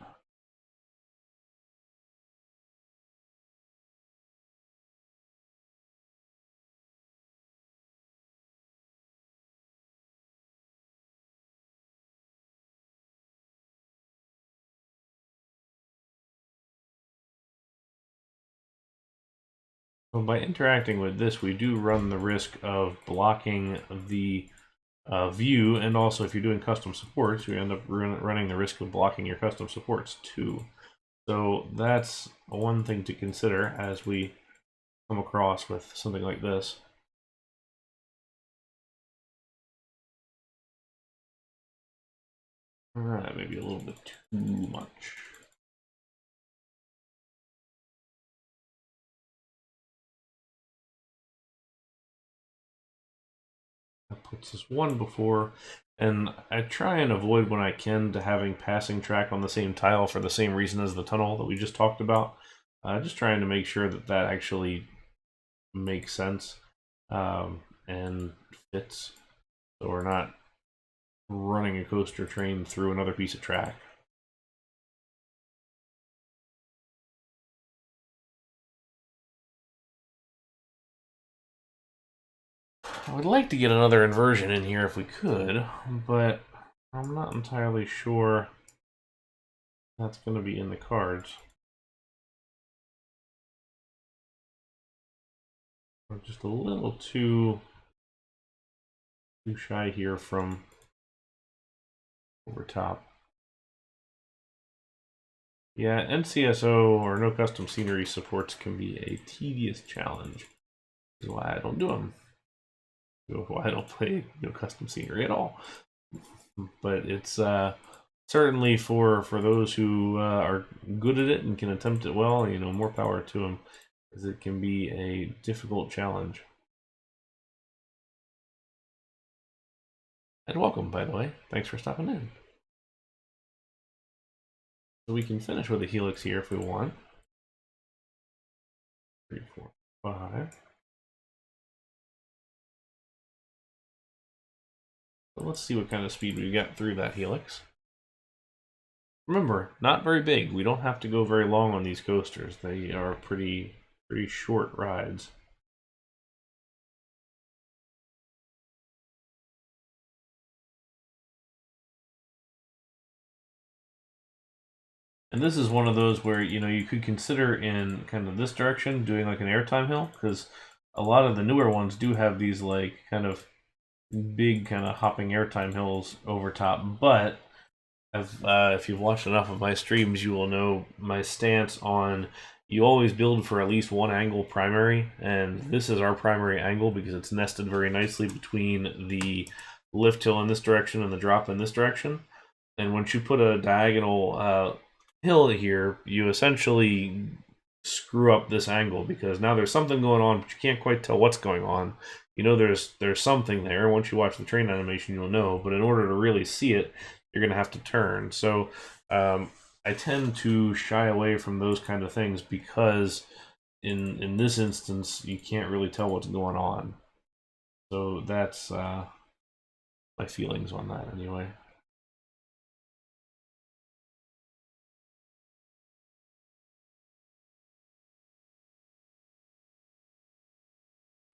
So by interacting with this, we do run the risk of blocking the view, and also if you're doing custom supports, you end up running the risk of blocking your custom supports too. So that's one thing to consider as we come across with something like this. Alright, maybe a little bit too much. That puts us one before, and I try and avoid when I can to having passing track on the same tile for the same reason as the tunnel that we just talked about. Just trying to make sure that that actually makes sense and fits, so we're not running a coaster train through another piece of track. I would like to get another inversion in here if we could, but I'm not entirely sure that's going to be in the cards. We're just a little too shy here from over top. Yeah, NCSO or no custom scenery supports can be a tedious challenge. That's why I don't do them. Why I don't play no custom scenery at all. But it's certainly for those who are good at it and can attempt it well. You know, more power to them, because it can be a difficult challenge. And welcome, by the way. Thanks for stopping in. So we can finish with a helix here if we want. 3, 4, 5. So let's see what kind of speed we got through that helix. Remember, not very big. We don't have to go very long on these coasters. They are pretty short rides. And this is one of those where, you know, you could consider in kind of this direction doing like an airtime hill, because a lot of the newer ones do have these like kind of big kind of hopping airtime hills over top. But if you've watched enough of my streams, you will know my stance on you always build for at least one angle primary, and this is our primary angle because it's nested very nicely between the lift hill in this direction and the drop in this direction. And once you put a diagonal hill here, you essentially screw up this angle, because now there's something going on, but you can't quite tell what's going on. You know there's something there. Once you watch the train animation, you'll know, but in order to really see it, you're going to have to turn. So I tend to shy away from those kind of things, because in this instance, you can't really tell what's going on. So that's my feelings on that anyway.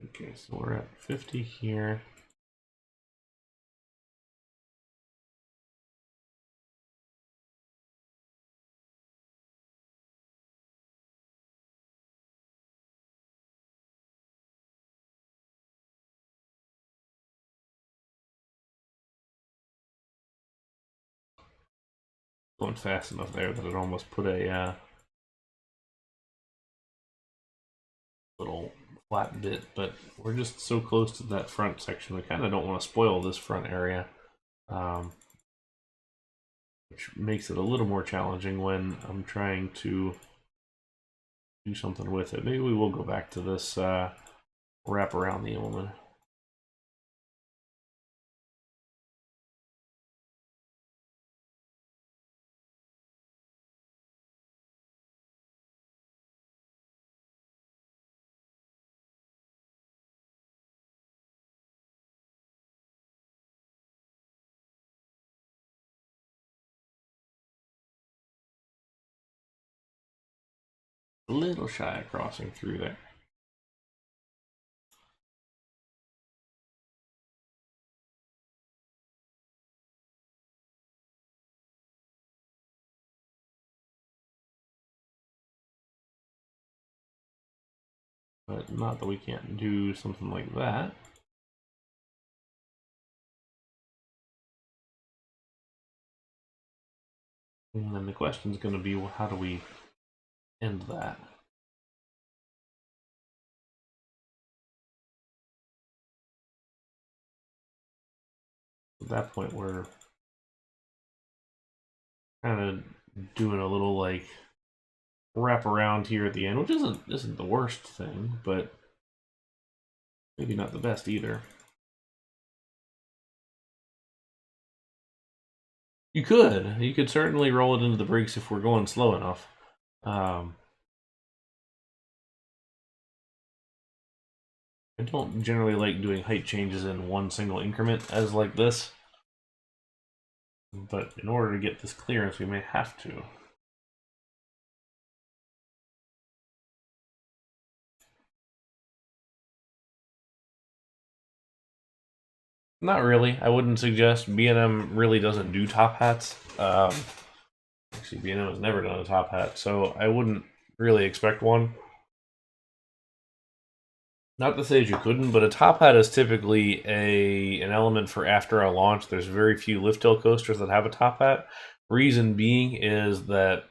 Okay, so we're at 50 here. Going fast enough there that it almost put a little flat bit, but we're just so close to that front section. We kind of don't want to spoil this front area, which makes it a little more challenging when I'm trying to do something with it. Maybe we will go back to this wrap around the element. A little shy of crossing through there. But not that we can't do something like that. And then the question is going to be, well, how do we end that? At that point, we're kind of doing a little like wrap around here at the end, which isn't the worst thing, but maybe not the best either. You could certainly roll it into the brakes if we're going slow enough. I don't generally like doing height changes in one single increment as like this, but in order to get this clearance, we may have to. Not really. I wouldn't suggest. B&M really doesn't do top hats. Actually, B&M has never done a top hat, so I wouldn't really expect one. Not to say that you couldn't, but a top hat is typically an element for after a launch. There's very few lift hill coasters that have a top hat. Reason being is that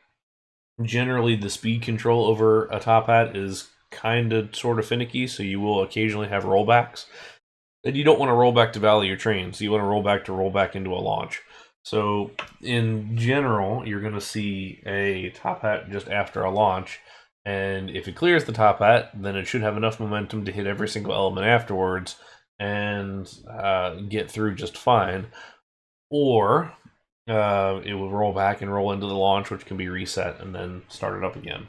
Generally, the speed control over a top hat is kind of sort of finicky, so you will occasionally have rollbacks. And you don't want to roll back to valley your trains. You want to roll back into a launch. So in general, you're going to see a top hat just after a launch. And if it clears the top hat, then it should have enough momentum to hit every single element afterwards and get through just fine. Or it will roll back and roll into the launch, which can be reset and then started up again.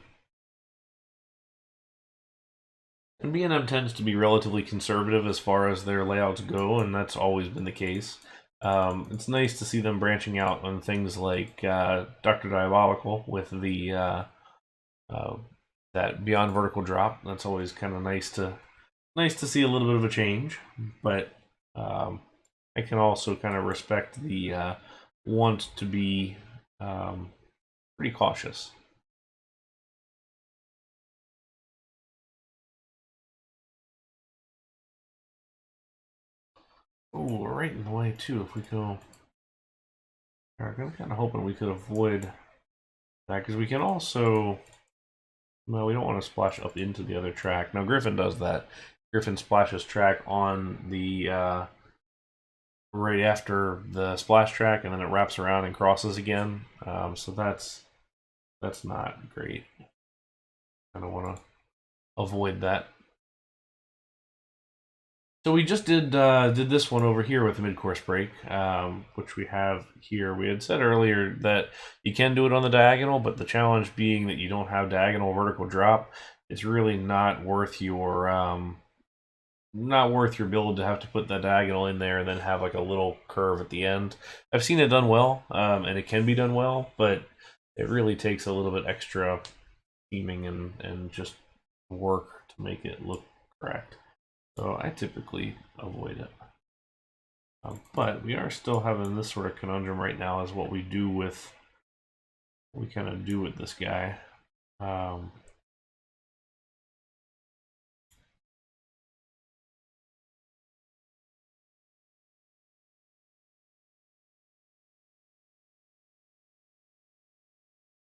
And B&M tends to be relatively conservative as far as their layouts go, and that's always been the case. It's nice to see them branching out on things like Dr. Diabolical with the that Beyond Vertical drop. That's always kind of nice to see a little bit of a change, but I can also kind of respect the want to be pretty cautious. Oh, we're right in the way too. If we go, I'm kind of hoping we could avoid that because we can also. No, we don't want to splash up into the other track. Now Griffin does that. Griffin splashes track on the right after the splash track, and then it wraps around and crosses again. So that's not great. I don't want to avoid that. So we just did this one over here with the mid-course break, which we have here. We had said earlier that you can do it on the diagonal, but the challenge being that you don't have diagonal vertical drop. It's really not worth your build to have to put that diagonal in there and then have like a little curve at the end. I've seen it done well, and it can be done well, but it really takes a little bit extra theming and just work to make it look correct. So I typically avoid it. But we are still having this sort of conundrum right now as what we do with this guy. I'm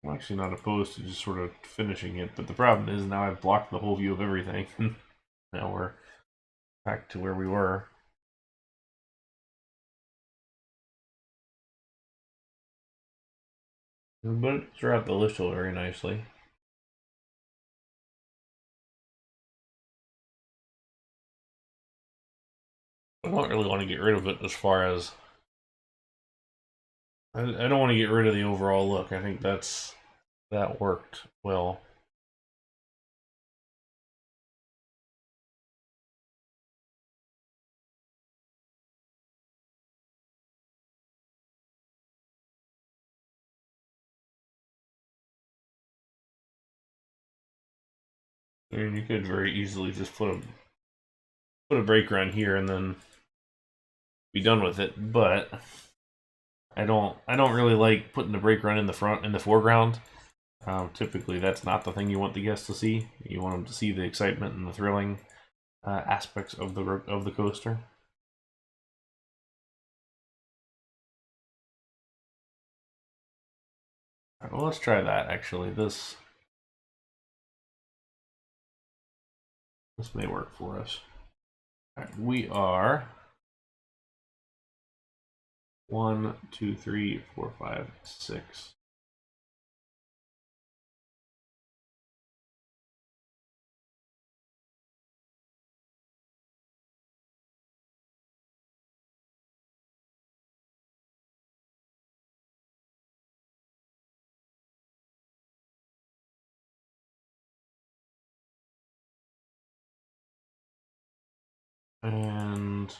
actually not opposed to just sort of finishing it, but the problem is now I've blocked the whole view of everything. Now we're back to where we were. But it's throughout the list very nicely. I don't really want to get rid of it as far as I don't want to get rid of the overall look. I think that worked well. I mean, you could very easily just put a breaker on here and then be done with it, but I don't really like putting the brake run in the foreground. Typically, that's not the thing you want the guests to see. You want them to see the excitement and the thrilling aspects of the coaster. All right, well, let's try that. Actually, this may work for us. All right, we are 1, 2, 3, 4, 5, 6. And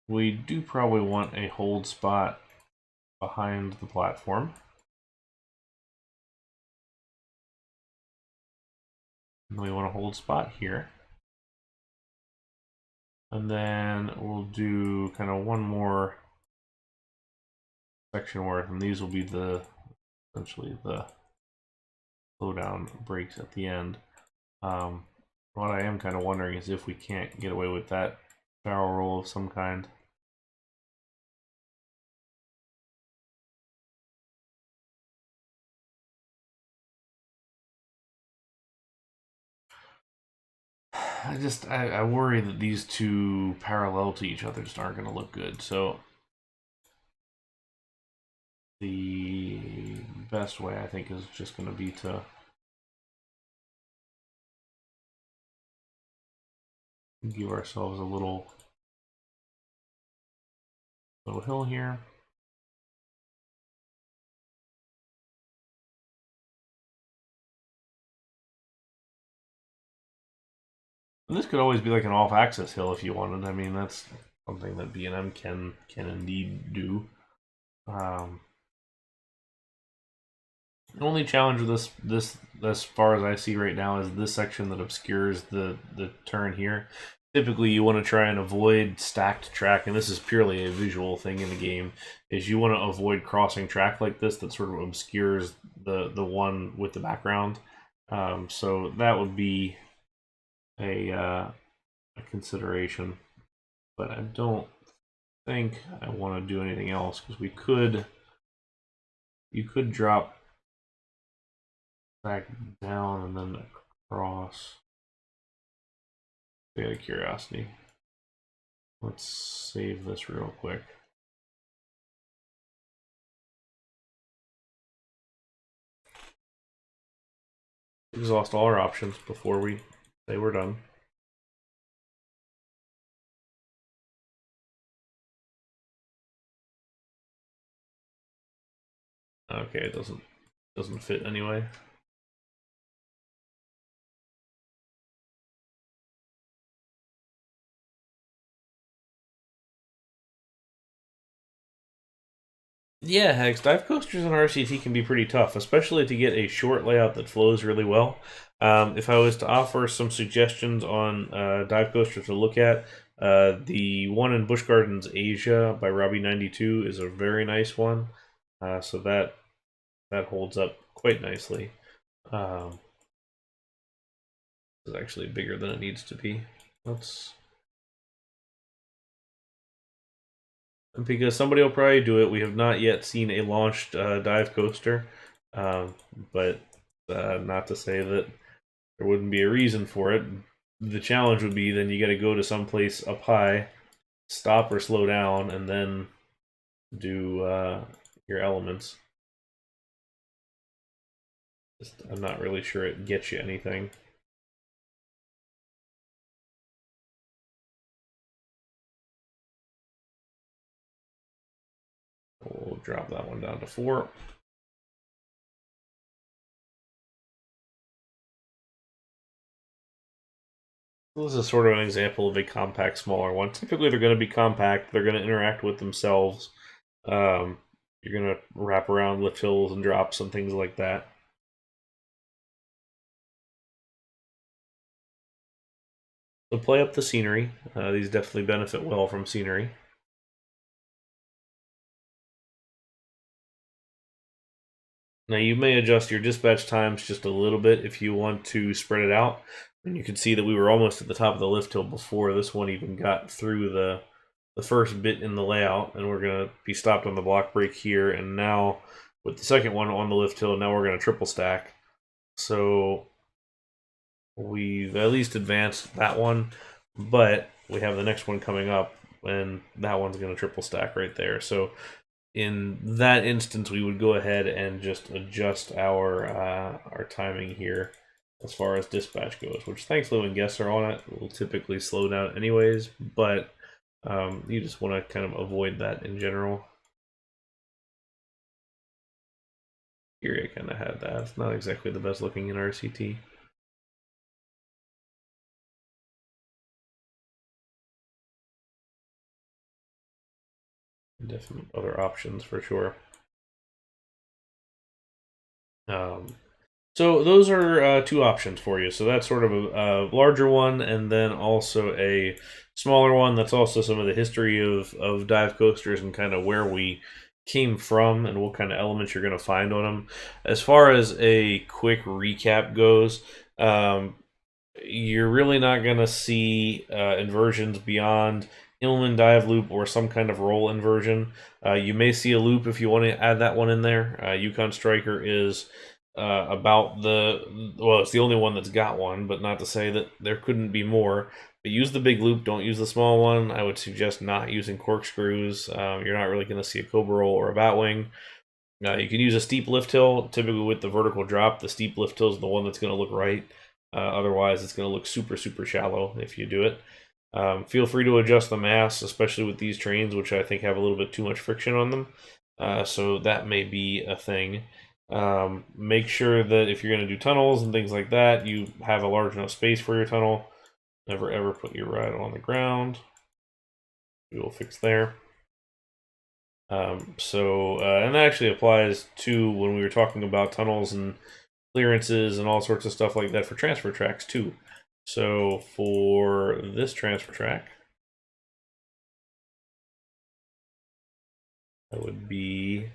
we do probably want a hold spot behind the platform. And we want a hold spot here. And then we'll do kind of one more section worth, and these will be essentially the slowdown breaks at the end. What I am kind of wondering is if we can't get away with that barrel roll of some kind. I worry that these two parallel to each other just aren't going to look good. So the best way, I think, is just going to be to give ourselves a little hill here. And this could always be like an off-axis hill if you wanted. I mean, that's something that B&M can indeed do. The only challenge with this as far as I see right now is this section that obscures the turn here. Typically, you want to try and avoid stacked track, and this is purely a visual thing in the game, is you want to avoid crossing track like this that sort of obscures the one with the background. So that would be a consideration, but I don't think I want to do anything else because you could drop back down and then across. Out of curiosity, let's save this real quick. Exhaust all our options before we say we're done. Okay, it doesn't fit anyway. Yeah, Hex, dive coasters in RCT can be pretty tough, especially to get a short layout that flows really well. If I was to offer some suggestions on dive coasters to look at, the one in Busch Gardens Asia by Robbie92 is a very nice one. So that holds up quite nicely. It's actually bigger than it needs to be. Because somebody will probably do it. We have not yet seen a launched dive coaster, but not to say that there wouldn't be a reason for it. The challenge would be then you got to go to some place up high, stop or slow down, and then do your elements. I'm not really sure it gets you anything. We'll drop that one down to 4. This is sort of an example of a compact, smaller one. Typically, they're going to be compact. They're going to interact with themselves. You're going to wrap around, lift hills, and drops and things like that. So play up the scenery. These definitely benefit well from scenery. Now you may adjust your dispatch times just a little bit if you want to spread it out. And you can see that we were almost at the top of the lift hill before this one even got through the first bit in the layout, and we're going to be stopped on the block break here. And now with the second one on the lift hill, now we're going to triple stack. So we've at least advanced that one, but we have the next one coming up, and that one's going to triple stack right there. So in that instance, we would go ahead and just adjust our timing here as far as dispatch goes, which thankfully when guests are on it, will typically slow down anyways, but you just want to kind of avoid that in general. Here I kind of had that. It's not exactly the best looking in RCT. Definitely other options for sure. So those are 2 options for you. So that's sort of a larger one, and then also a smaller one. That's also some of the history of dive coasters and kind of where we came from and what kind of elements you're going to find on them. As far as a quick recap goes, you're really not going to see inversions beyond Immelman dive loop or some kind of roll inversion. You may see a loop if you want to add that one in there. Yukon Striker is about well, it's the only one that's got one, but not to say that there couldn't be more. But use the big loop, don't use the small one. I would suggest not using corkscrews. You're not really going to see a cobra roll or a batwing. You can use a steep lift hill. Typically with the vertical drop, the steep lift hill is the one that's going to look right. Otherwise, it's going to look super, super shallow if you do it. Feel free to adjust the mass, especially with these trains, which I think have a little bit too much friction on them. So that may be a thing. Make sure that if you're going to do tunnels and things like that, you have a large enough space for your tunnel. Never ever put your ride on the ground. We will fix there. And that actually applies to when we were talking about tunnels and clearances and all sorts of stuff like that for transfer tracks too. So for this transfer track, that would be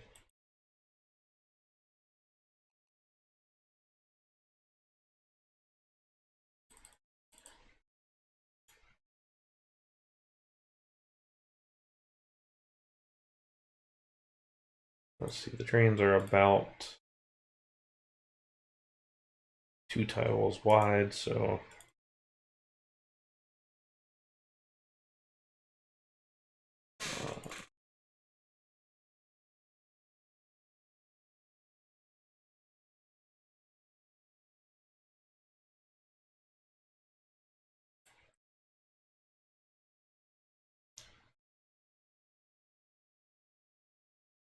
let's see, the trains are about 2 tiles wide, so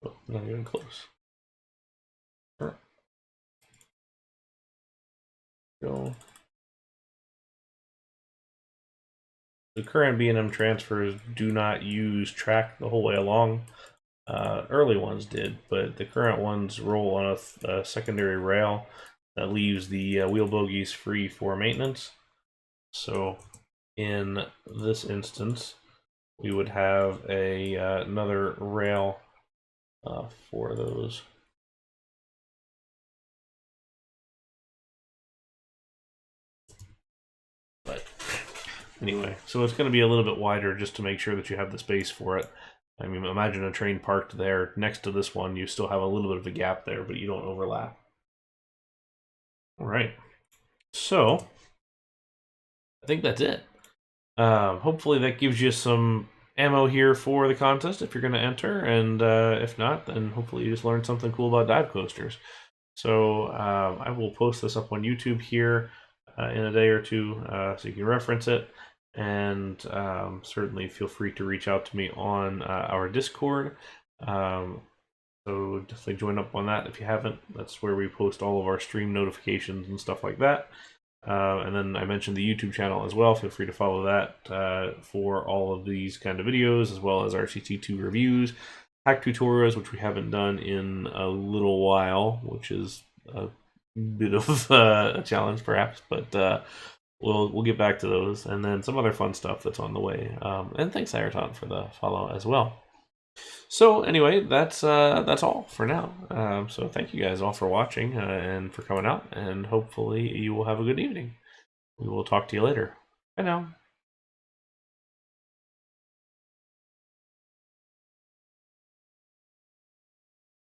oh, not even close. Go. The current B&M transfers do not use track the whole way along. Early ones did, but the current ones roll on a secondary rail that leaves the wheel bogies free for maintenance. So in this instance, we would have another rail for those. But anyway, so it's going to be a little bit wider just to make sure that you have the space for it. I mean, imagine a train parked there next to this one. You still have a little bit of a gap there, but you don't overlap. All right. So I think that's it. Hopefully that gives you some ammo here for the contest if you're going to enter, and if not, then hopefully you just learned something cool about dive coasters. So I will post this up on YouTube here in a day or two, so you can reference it, and certainly feel free to reach out to me on our Discord. So definitely join up on that if you haven't. That's where we post all of our stream notifications and stuff like that. And then I mentioned the YouTube channel as well. Feel free to follow that for all of these kind of videos, as well as RCT2 reviews, hack tutorials, which we haven't done in a little while, which is a bit of a challenge perhaps, but we'll get back to those, and then some other fun stuff that's on the way. And thanks, Ayrton, for the follow as well. So anyway, that's all for now. So thank you guys all for watching and for coming out, and hopefully you will have a good evening. We will talk to you later. Bye now.